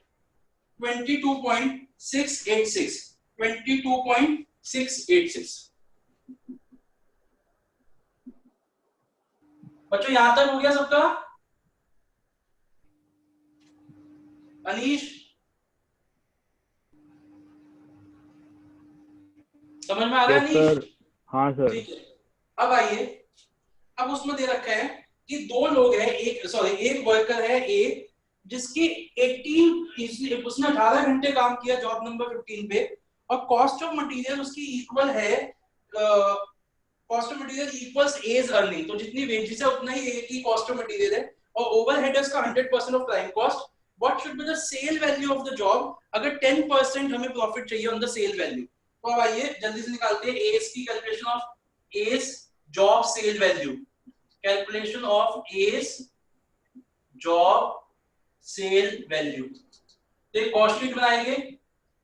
22.686, 22.686। बच्चों यहां तक हो गया सबका? अनीश समझ में आ रहा है? Yes Anish sir. हाँ सर। ठीक है। अब आइए, अब उसमें दे रखा है कि दो लोग हैं, एक वर्कर है ए, जिसकी 18 उसने 18 घंटे काम किया जॉब नंबर 15 पे, और कॉस्ट ऑफ मटेरियल उसकी इक्वल है, cost of material equals as earning. तो जितनी वेजेस है उतना ही ए की कॉस्ट ऑफ मटेरियल है, और ओवरहेड का 100% of prime cost. What should be the sale value of the job, अगर 10% हमें प्रॉफिट चाहिए ऑन द सेल वैल्यू। तो अब आइए जल्दी से निकालते हैं एज की calculation of as job sale value. Calculation of as job sale value. तो कॉस्ट शीट बनाएंगे,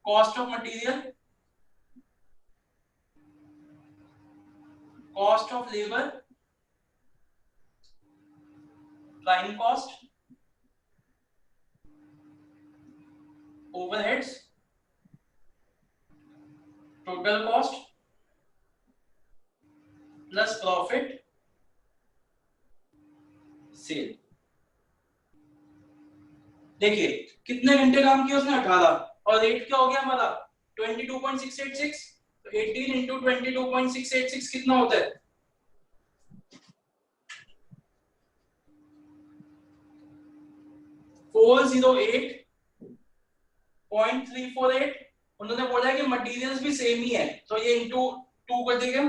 cost of material, cost of labour, prime cost, overheads, total cost plus profit sale. देखिए कितने घंटे काम किया उसने, 18, और रेट क्या हो गया हमारा 22.686। तो 18 इंटू 22.686 कितना होता है, 408.348। उन्होंने बोला है कि मटेरियल्स भी सेम ही है, तो ये इंटू 2 कर देंगे।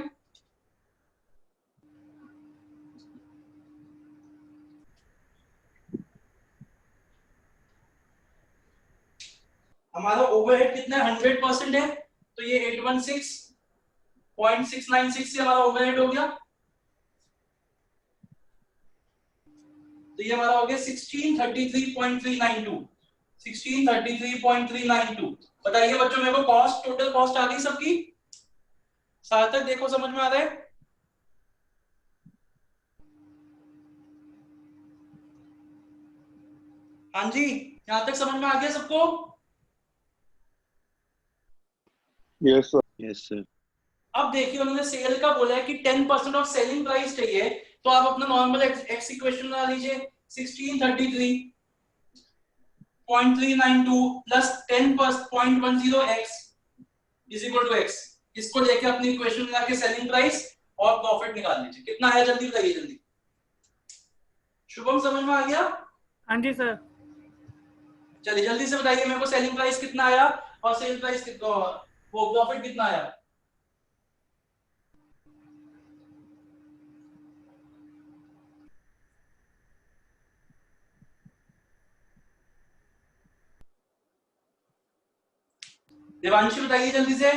हमारा ओवरहेड कितना है, 100% है, तो ये 816.696 से हमारा ओवरहेड हो गया। तो ये हमारा हो गया 1633.392। 1633.392। बताइए बच्चों मेरे को कॉस्ट, टोटल कॉस्ट आ गई सबकी? सार्थक देखो समझ में आ रहा है? हाँ जी, यहां तक समझ में आ गया सबको? Yes sir. Yes sir. अब अब देखिए उन्होंने सेल का बोला है कि 10% ऑफ सेलिंग प्राइस चाहिए, तो आप अपना नॉर्मल एक्स इक्वेशन बना लीजिए। 1633.392 plus 10.10x is equal to x। इसको लेके अपनी इक्वेशन बना के सेलिंग प्राइस और प्रॉफिट निकाल लीजिए। कितना आया जल्दी बताइए जल्दी। शुभम समझ में आ गया? हाँ जी सर। चलिए जल्दी से बताइए मेरे को सेलिंग प्राइस कितना आया और सेल प्राइस कितना, वो प्रॉफिट कितना आया। देवांशी बताइए जल्दी से।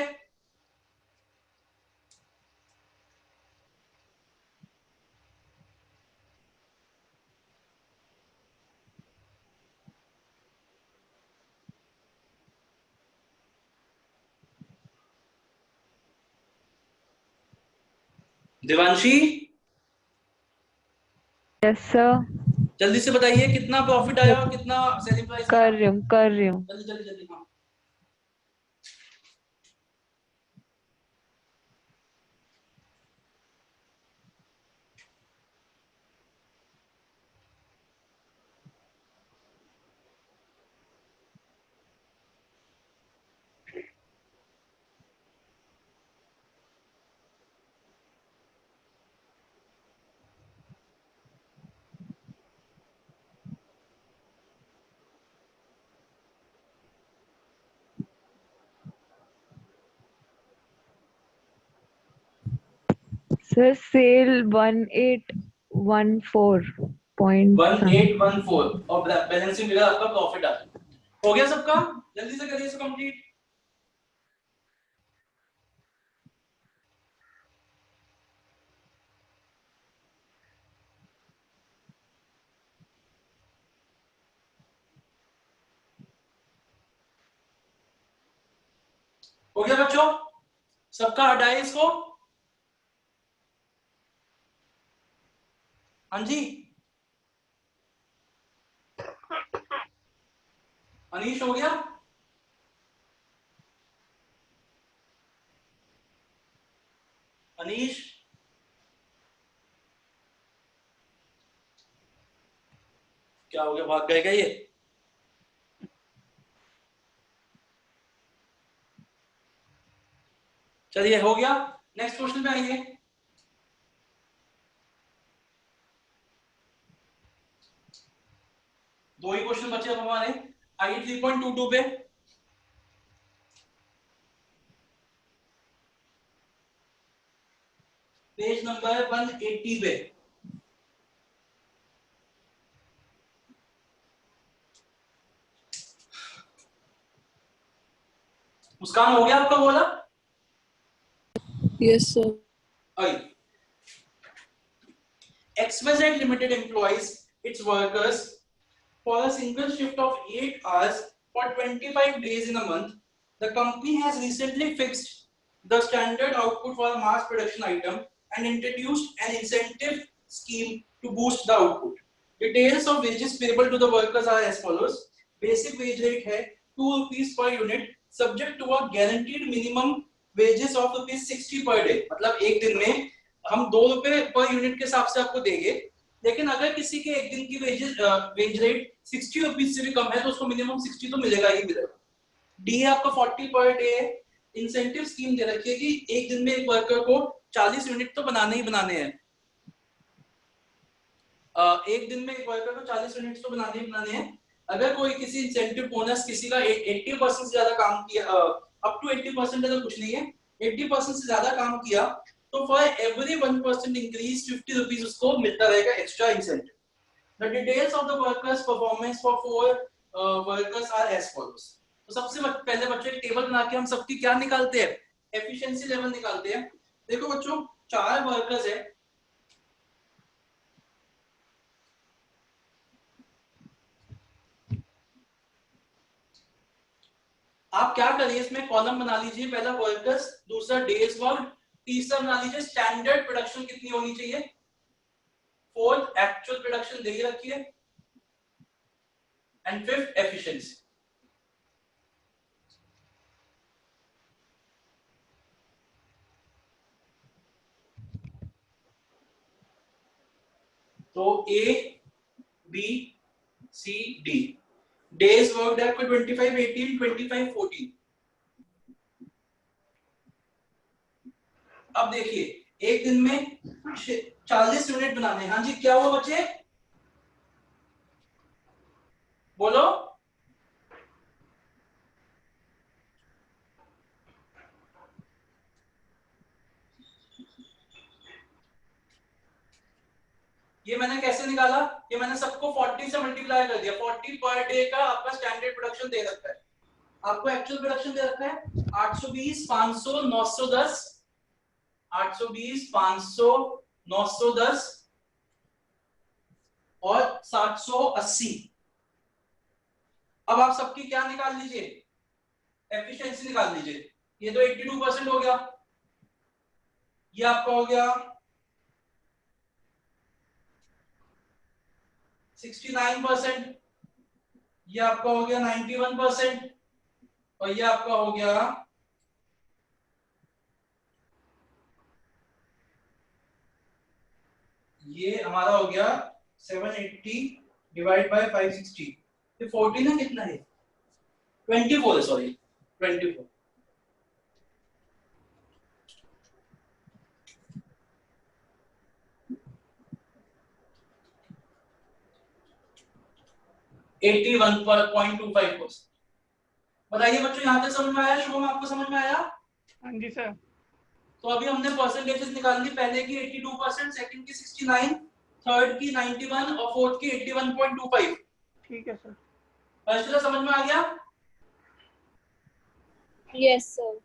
Devanshi yes sir. जल्दी से बताइए कितना प्रॉफिट आया और कितना सेलिंग प्राइस कर रही हूँ जल्दी जल्दी जल्दी। हाँ सर सेल 1814 और बैलेंसिंग फिगर आपका प्रॉफिट आ गया। हो गया सबका? जल्दी से करिए इसको कंप्लीट। हो गया बच्चों सबका? हटाइए इसको। हाँ जी अनीश हो गया? अनीश क्या हो गया, भाग गए क्या ये? चलिए हो गया। नेक्स्ट क्वेश्चन पे आइए। दो ही क्वेश्चन बचे अब हमारे। आइए 3.22 पे। पेज नंबर 180 पे। मुस्कान हो गया आपका बोला? Yes, sir. XYZ Limited employs its workers for a single shift of 8 hours for 25 days in a month. The company has recently fixed the standard output for a mass production item and introduced an incentive scheme to boost the output. Details of wages payable to the workers are as follows. Basic wage rate है 2 rupees per unit, subject to a guaranteed minimum wages of rupees 60 per day. मतलब एक दिन में हम 2 रुपए per unit के हिसाब से आपको देंगे, लेकिन अगर किसी के एक दिन की वेज रेट 60 रुपीज से भी कम है तो उसको मिनिमम 60 तो मिलेगा ही मिलेगा। डी है आपका 40 पर डे। इंसेंटिव स्कीम दे रखी है कि एक दिन में एक वर्कर को 40 यूनिट तो बनाने ही बनाने हैं। एक दिन में एक वर्कर को 40 यूनिट तो बनाने ही बनाने हैं। अगर कोई किसी इंसेंटिव बोनस किसी का 80% से ज्यादा काम किया, अप टू 80% तो कुछ नहीं है, 80% से ज्यादा काम किया तो फॉर एवरी 1% इंक्रीज 50 रुपीज उसको मिलता रहेगा extra incentive. The details of the workers' performance for 4 workers are as follows. तो सबसे पहले बच्चों एक टेबल बना के हम सबकी क्या निकालते हैं, एफिशिएंसी लेवल निकालते हैं। देखो बच्चों 4 वर्कर्स है, आप क्या करिए इसमें कॉलम बना लीजिए, पहला वर्कर्स, दूसरा डेज वर्क, तीसरा बना लीजिए स्टैंडर्ड प्रोडक्शन कितनी होनी चाहिए, फोर्थ एक्चुअल प्रोडक्शन दे रखिए, एंड फिफ्थ एफिशिएंसी। तो A B C D, days work है आपको 25 18 25 14। अब देखिए एक दिन में 40 यूनिट बनाने। हाँ जी क्या हुआ बच्चे, बोलो। ये मैंने कैसे निकाला, ये मैंने सबको 40 से मल्टीप्लाई कर दिया। 40 पर डे का आपका स्टैंडर्ड प्रोडक्शन दे रखा है, आपको एक्चुअल प्रोडक्शन दे रखा है 820 500 910, 820 500 910 और 780। अब आप सबकी क्या निकाल लीजिए, एफिशिएंसी निकाल लीजिए। ये तो 82% हो गया, ये आपका हो गया 69%, ये आपका हो गया 91% और ये आपका हो गया ये हमारा हो गया 780 डिवाइड बाय 560। ये 14 है, कितना है 24 है, सॉरी 24। बताइए बच्चों यहाँ तक समझ में आया, शुभम आपको समझ में आया? हाँ जी सर। तो अभी हमने परसेंटेजेस निकाल ली, पहले की 82%, सेकंड की 69, थर्ड की 91 और फोर्थ की 81.25। ठीक है सर। अर्शिला समझ में आ गया? Yes sir.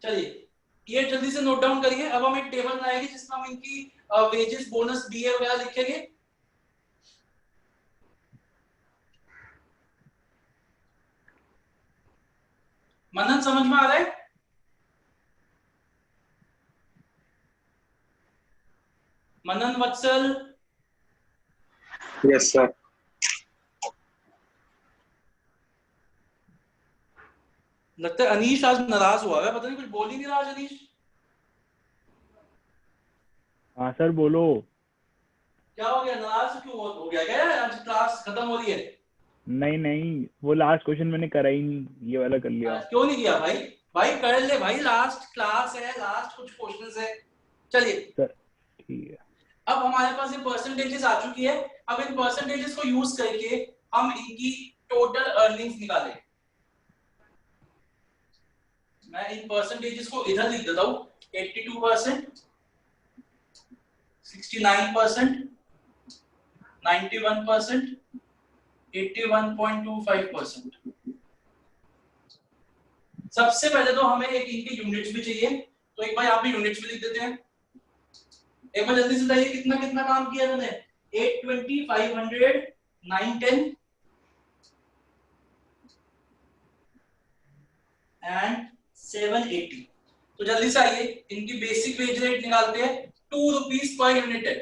चलिए ये जल्दी से नोट डाउन करिए। अब हम एक टेबल बनाएंगे जिसमें हम इनकी वेजेस बोनस डीए वगैरह लिखेंगे। मनन समझ में आ रहा है? मनन वत्सल? Yes sir. लगता है अनीश आज नाराज हुआ है, पता नहीं कुछ बोल ही नहीं रहा आज अनीश। हाँ सर बोलो। क्या हो गया, नाराज क्यों हो गया क्या? आज क्लास खत्म हो रही है। नहीं नहीं, वो लास्ट क्वेश्चन मैंने करा ही नहीं, ये वाला कर लिया। क्यों नहीं किया भाई? भाई कर ले भाई, लास्ट क्लास है, लास्ट कुछ क्वेश्चंस है। चलिए सर ठीक है। अब हमारे पास ये परसेंटेजेस आ चुकी है। अब इन परसेंटेजेस को यूज करके हम इनकी टोटल अर्निंग्स निकालें। मैं इन परसेंटेजेस को इधर लिख देता हूं, 82%, 69%, 91%, 81.25%। सबसे पहले तो हमें एक इनके यूनिट्स भी चाहिए, तो एक बार यहाँ पे यूनिट्स भी लिख देते हैं। एक बार जल्दी से बताइए कितना कितना काम किया इन्होंने। 820, 500, 910 एंड 780। तो जल्दी से आइए इनकी बेसिक वेज रेट निकालते हैं। 2 रुपीज पर यूनिट है।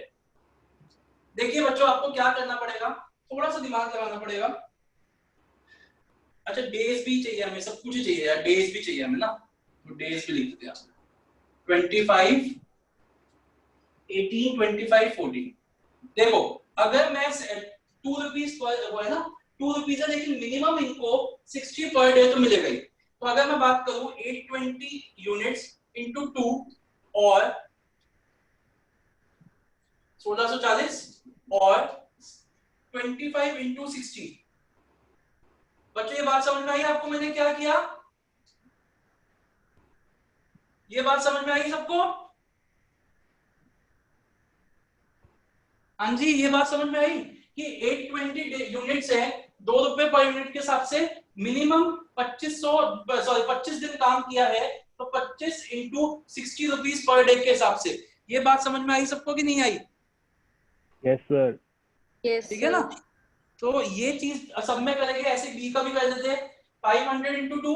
देखिए बच्चों आपको क्या करना पड़ेगा, थोड़ा सा दिमाग लगाना पड़ेगा। अच्छा डेज भी चाहिए हमें, सब कुछ ही चाहिए यार, डेज भी चाहिए हमें ना, तो डेज भी लिख देते हैं। 25, 18, 25, 14। देखो अगर मैं 2 रुपीज पर वो है ना, 2 रुपीज है, लेकिन मिनिमम इनको 60 पर डे तो मिलेगा ही। तो अगर मैं बात करूं 820 यूनिट्स इंटू 2 और 1640 और 25 इंटू 60, बच्चों ये बात समझ में आई आपको मैंने क्या किया? ये बात समझ में आई सबको? हाँ जी, ये बात समझ में आई कि 820 यूनिट्स है, 2 रुपए पर यूनिट के हिसाब से मिनिमम 25 दिन काम किया है तो 25 इंटू 60 रुपीज पर डे के हिसाब से। ये बात समझ में आई सबको कि नहीं आई? Yes sir. यस ठीक है ना? तो ये चीज सब में करेंगे, ऐसे बी का भी कर देते हैं 500 इंटू 2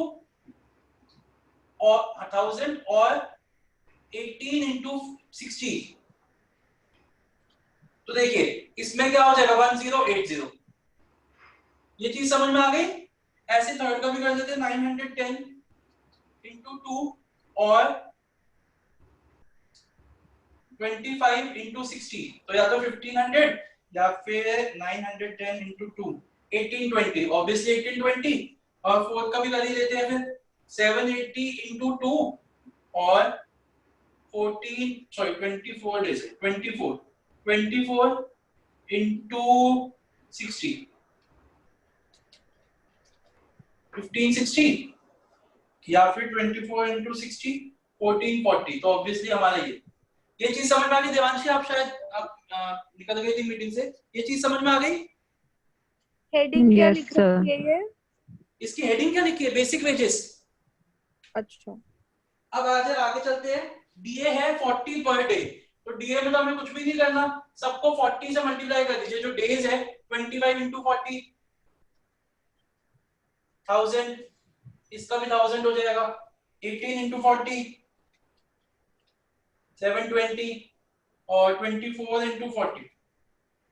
और 1000 और 18 इंटू 60। तो देखिए इसमें क्या हो जाएगा 1080। ये चीज समझ में आ गई? ऐसे थर्ड का भी कर देते 910 इंटू 2 और 25 इंटू 60। तो या तो 1500 या फिर 910 इंटू 2 1820, ऑब्वियसली 1820। और फोर्थ का भी कर ही लेते हैं फिर 780 इंटू 2 और 24 डेज 24 इंटू 60 1560 या फिर 24 इंटू 60 1440। तो ऑब्वियसली हमारा ये चीज समझ में आ गई देवांशी? आप शायद आप निकल गई थी मीटिंग से, ये चीज समझ में आ गई? हेडिंग क्या Yes, लिख sir. रखी है ये? इसकी हेडिंग क्या लिखी है? Basic wages. अच्छा, अब आगे चलते हैं। डीए है 40 पर डे, तो डीए में तो हमें कुछ भी नहीं करना, सबको 40 से मल्टीप्लाई कर दीजिए। जो डेज है 25 इंटू 40 1000, इसका भी 1000 हो जाएगा। 18 इंटू 40 720 और 24 इंटू 40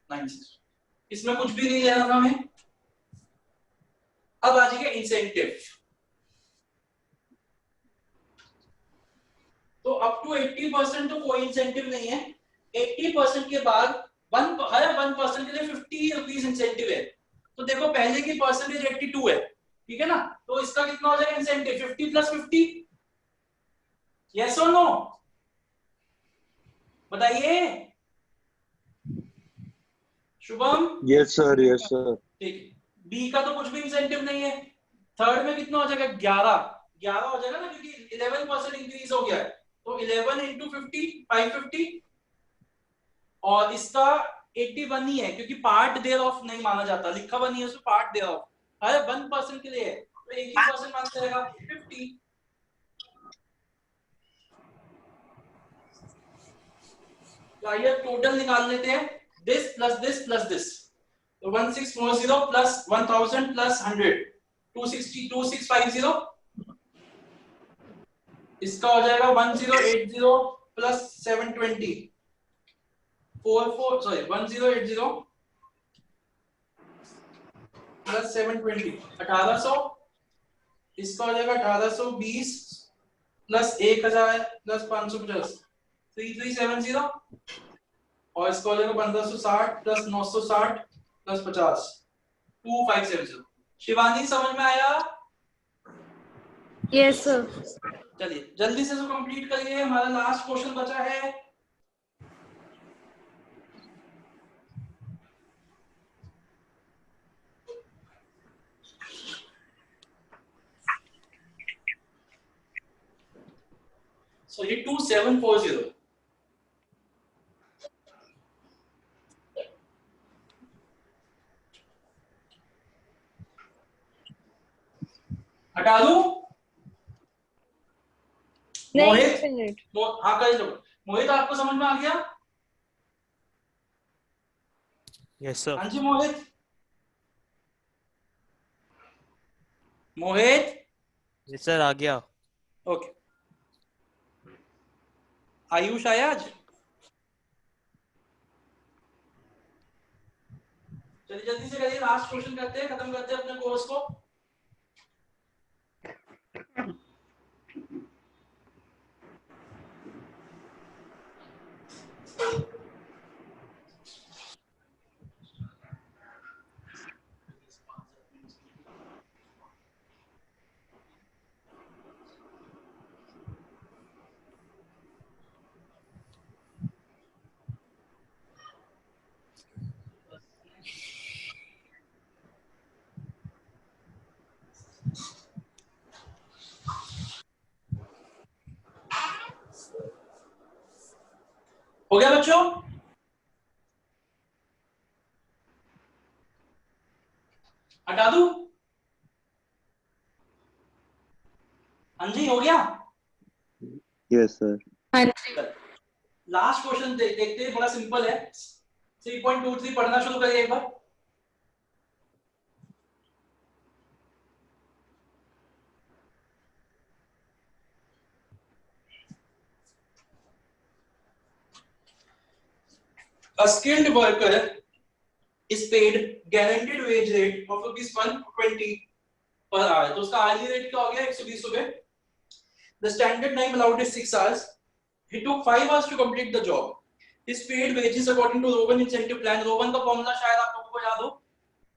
96। इसमें कुछ भी नहीं लेना था हमें। अब आ जाएगा इंसेंटिव। तो अप टू 80% तो कोई इंसेंटिव नहीं है। 80% के बाद हर 1% के लिए 50 रुपीज इंसेंटिव है। तो देखो पहले की परसेंटेज 82 है, ठीक है ना? तो इसका कितना हो जाएगा इंसेंटिव? 50 प्लस 50। यस और नो बताइए Shubham? Yes sir, yes sir. ठीक है। बी का तो कुछ भी इंसेंटिव नहीं है। थर्ड में कितना हो जाएगा? 11 हो जाएगा ना, क्योंकि 11% इंक्रीज हो गया है। तो 11 इंटू 50 550 और इसका 81 ही है, क्योंकि पार्ट देयर ऑफ नहीं माना जाता, लिखा हुआ नहीं है उसमें पार्ट देयर ऑफ। हर 1% के लिए है तो 1% माना जाएगा 50। तो आइए टोटल निकाल लेते हैं। This plus this plus this, तो 1640 प्लस 1000 प्लस 100 260 2650। इसका हो जाएगा 1080 प्लस 720 1080 प्लस 720 1800। इसका हो जाएगा 1820 प्लस 1000 प्लस 550 3370। और इसका हो जाएगा 1560 प्लस 960 प्लस 50 2570। शिवानी समझ में आया? Yes sir. चलिए जल्दी से कंप्लीट करिए, हमारा लास्ट क्वेश्चन बचा है। So ये 2740 हटा दूं? नहीं, मोहित एक मिनट। हाँ कर लो। मोहित आपको समझ में आ गया? Yes sir. हाँ जी मोहित। मोहित जी सर आ गया। ओके। आयुष आया आज? चलिए जल्दी से करिए, लास्ट क्वेश्चन करते हैं, खत्म करते हैं अपने कोर्स को। हो गया बच्चों? हटा दूं? हाँ जी, हो गया। Yes sir. हाँ जी। लास्ट क्वेश्चन देखते हैं, बड़ा सिंपल है। 3.23 पढ़ना शुरू करिए एक बार। A skilled worker is paid guaranteed wage rate of ₹120 per hour. तो उसका hourly rate क्या हो गया? 120 रुपए। The standard time allowed is 6 hours. He took 5 hours to complete the job. His paid wages according to Rowan incentive plan. Rowan का formula शायद आप लोगों को याद हो।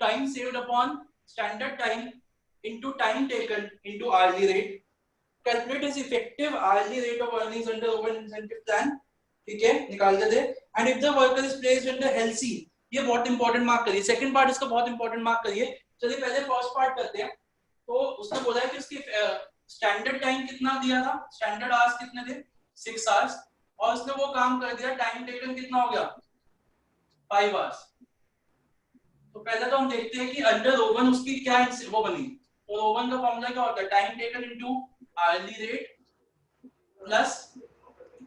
Time saved upon standard time into time taken into hourly rate. Calculate his effective hourly rate of earnings under Rowan incentive plan. ठीक है, निकाल के दे। And if the worker is placed under Halsey, ये बहुत इंपॉर्टेंट मार्क करिए। Second part इसका बहुत इंपॉर्टेंट मार्क करिए। चलिए पहले फर्स्ट पार्ट करते हैं। तो उसने बोला है कि उसकी स्टैंडर्ड टाइम कितना दिया था, स्टैंडर्ड आवर्स कितने थे, 6 आवर्स, और उसने वो काम कर दिया। टाइम टेकन कितना हो गया, 5 आवर्स। तो पहले तो हम देखते हैं कि अंडर रोवन उसकी क्या वो बनी। तो रोवन का फॉर्मूला क्या होता है? Time taken into hourly rate plus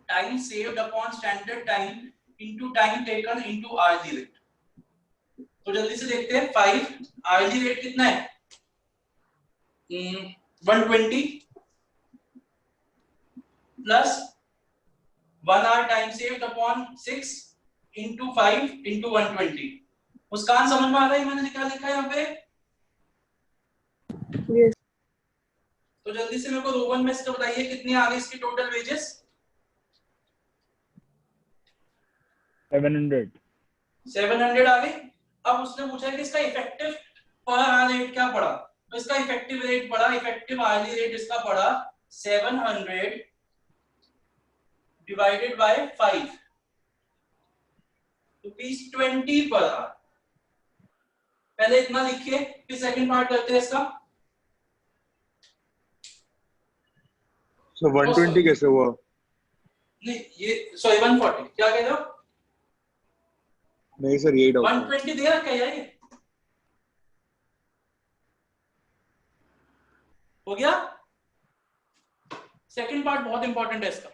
time saved upon standard time into time taken into hourly rate. तो जल्दी से देखते हैं। 5 hourly rate कितना है? 120 plus 1 hour time saved upon 6 into 5 into 120. मुस्कान समझ में आ रहा है मैंने क्या लिखा है यहाँ पे? Yes. तो जल्दी से मेरे को रोवन में इसका बताइए कितनी आ गई इसकी टोटल वेजेस? 700 आ गई। अब उसने पूछा कि इसका इफेक्टिव पर आवर रेट क्या पड़ा। तो इसका इफेक्टिव रेट पड़ा, इफेक्टिव आवर्ली रेट इसका पड़ा 700 डिवाइडेड बाय 5 ₹20 पर आवर। पहले इतना लिखिए, फिर सेकंड पार्ट करते हैं इसका। So 120 कैसे हुआ? नहीं ये सॉरी 140 क्या कह रहे हो? नहीं सर, यही डाउट 120 दे रखा है यार ये। हो गया? सेकंड पार्ट बहुत इंपॉर्टेंट है इसका।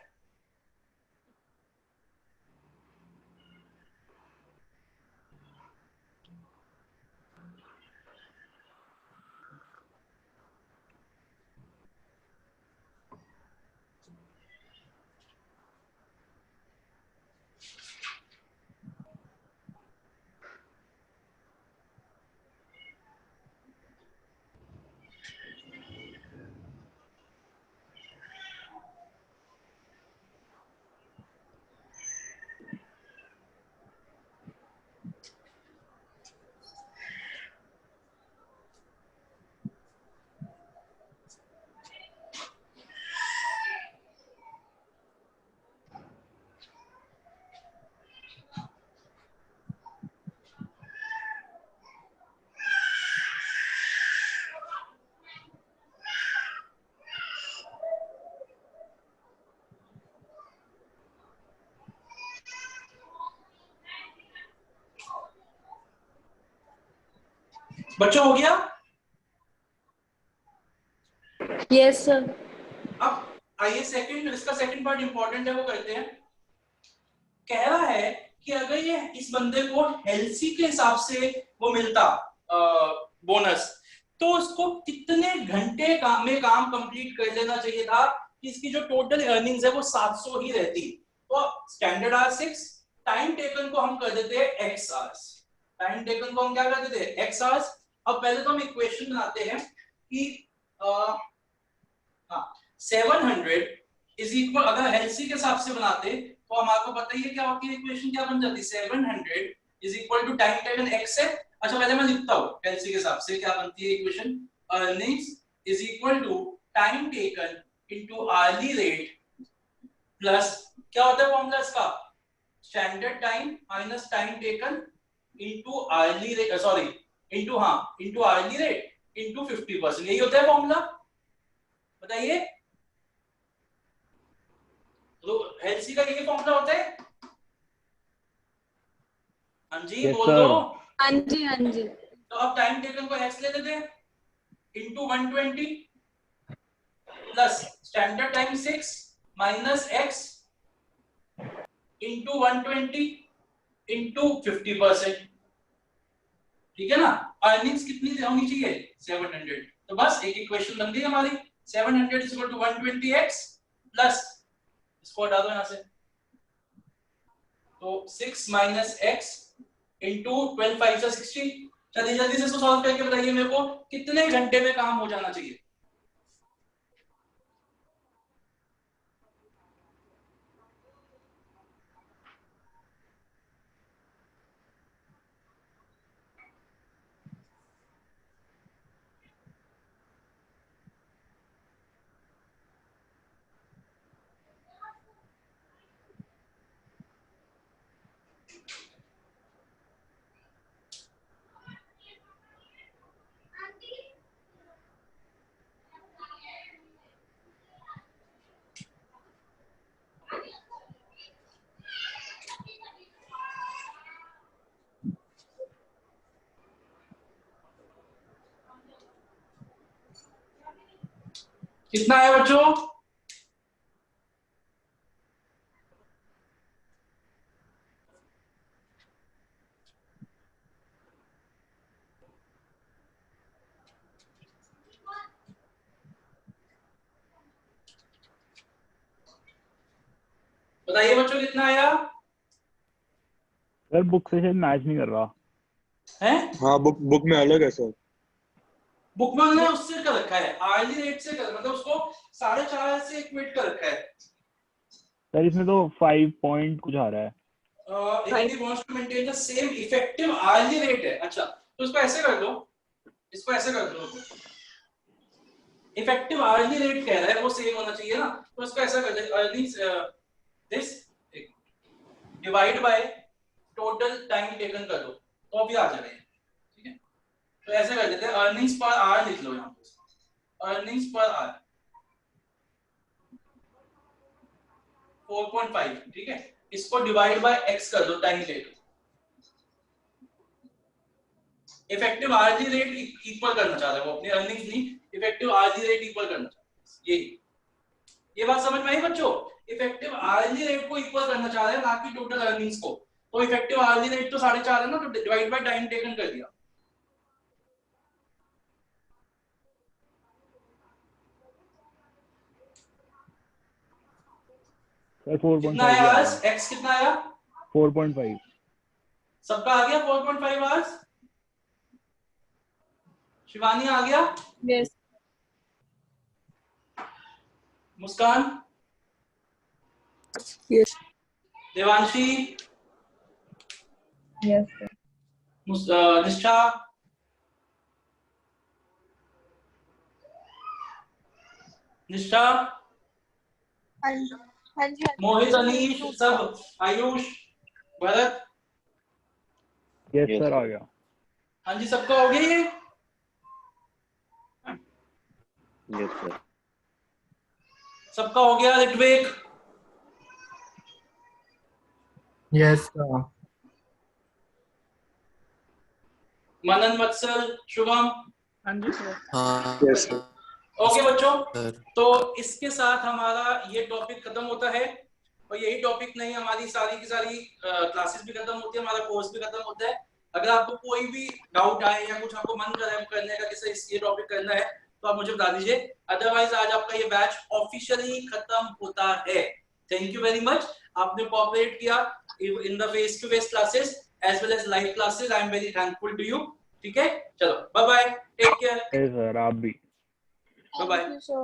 बच्चों हो गया? Yes sir. अब आइए सेकंड, इसका सेकंड पार्ट इंपॉर्टेंट है, वो करते हैं। कह रहा है कि अगर ये इस बंदे को हेल्सी के हिसाब से वो मिलता बोनस, तो उसको कितने घंटे में काम कंप्लीट कर लेना चाहिए था कि इसकी जो टोटल अर्निंग्स है वो 700 ही रहती। तो स्टैंडर्ड आवर 6, टाइम टेकन को हम कर देते हैं x आवर्स। टाइम टेकन को हम क्या कर देते हैं? x hours. अब पहले तो हम इक्वेशन बनाते हैं कि 700 इज इक्वल, अगर हेल्सी के हिसाब से बनाते तो हमारे को पता ही है क्या होती है इक्वेशन, क्या बन जाती? 700 is equal to time taken x है। अच्छा पहले मैं लिखता हूँ हेल्सी के हिसाब से क्या बनती है equation. Earnings is equal to time taken into hourly rate plus क्या होता है फॉर्मूला इसका? Standard time minus time taken into hourly rate, sorry into hourly rate into 50%। यही होता है फॉर्मूला, बताइए। तो हेल्सी का यही फॉर्मूला होता है। हाँ जी Yes, बोल sir. दो। हाँ जी हाँ जी। तो अब टाइम टेकन को x ले लेते हैं into 120 plus standard time 6 minus x into 120 into 50%। ठीक है ना। अर्निंग्स कितनी होनी चाहिए 700। तो बस एक इक्वेशन बन गई हमारी 700 is equal to 120x plus इसको हटा दो यहां से तो 6 माइनस x इंटू 12 5 से 60। चलिए जल्दी से इसको सॉल्व करके बताइए मेरे को कितने घंटे में काम हो जाना चाहिए। कितना है बच्चों? बताइए बच्चों कितना आया सर बुक से शायद मैच नहीं कर रहा। है? हाँ बुक में अलग है सर। बुक में उन्होंने उससे कर रखा है आरली रेट से कर मतलब उसको 4.5 से इक्वेट कर रखा है। सर इसमें तो 5 पॉइंट कुछ आ रहा है। if he wants to maintain the same effective hourly rate है। अच्छा तो इसको ऐसे कर दो इफेक्टिव आवर्ली रेट कह रहा है वो सेम होना चाहिए ना। तो इसको ऐसा कर दे earnings this divide by total time taken कर दो तो अभी आ जाएगा। ठीक है तो ऐसे कर देते हैं अर्निंग्स पर आवर लिख लो यहां पे अर्निंग्स पर आवर 4.5। ठीक है इसको डिवाइड बाय x कर दो time taken. Effective hourly rate equal करना चाह रहा है वो अपनी अर्निंग्स नहीं इफेक्टिव आवर्ली रेट इक्वल करना चाह रहा है। ये बात समझ में आई बच्चों? इफेक्टिव आवर्ली रेट को इक्वल करना चाह रहा है ना कि टोटल अर्निंग्स को। तो इफेक्टिव आवर्ली रेट तो 4.5 है ना तो डिवाइड बाय टाइम टेकन कर दिया। सर 4.5 कितना आया आ आज गया। x कितना आया 4.5 सबका आ गया 4.5 आज। शिवानी आ गया Yes. मुस्कान Yes. देवांशी Yes. निष्ठा निष्ठा हाँ जी हाँ जी मोहित अनीश सब Ayush Bharat. Yes Yes, sir आ sir. गया। हाँ जी सबका हो गया ये। Yes, sir. सबका हो गया ऋत्विक Yes. मनन वत्सल शुभम। हाँ जी सर। हाँ Yes, sir. ओके बच्चों सर। तो इसके साथ हमारा ये टॉपिक खत्म होता है और यही टॉपिक नहीं हमारी सारी की सारी क्लासेस भी खत्म होती है हमारा कोर्स भी खत्म होता है। अगर आपको कोई भी डाउट आए या कुछ आपको मन करे करने का किसी ये टॉपिक करना है तो आप मुझे बता दीजिए। अदरवाइज आज आपका ये बैच ऑफिशियली खत्म होता है। थैंक यू वेरी मच आपने कोऑपरेट किया in the face to face classes as well as live classes. I am very thankful to you. ठीक है चलो bye bye take care sir आप भी। Bye bye. Thank you, sir.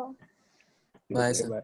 Bye sir. Bye.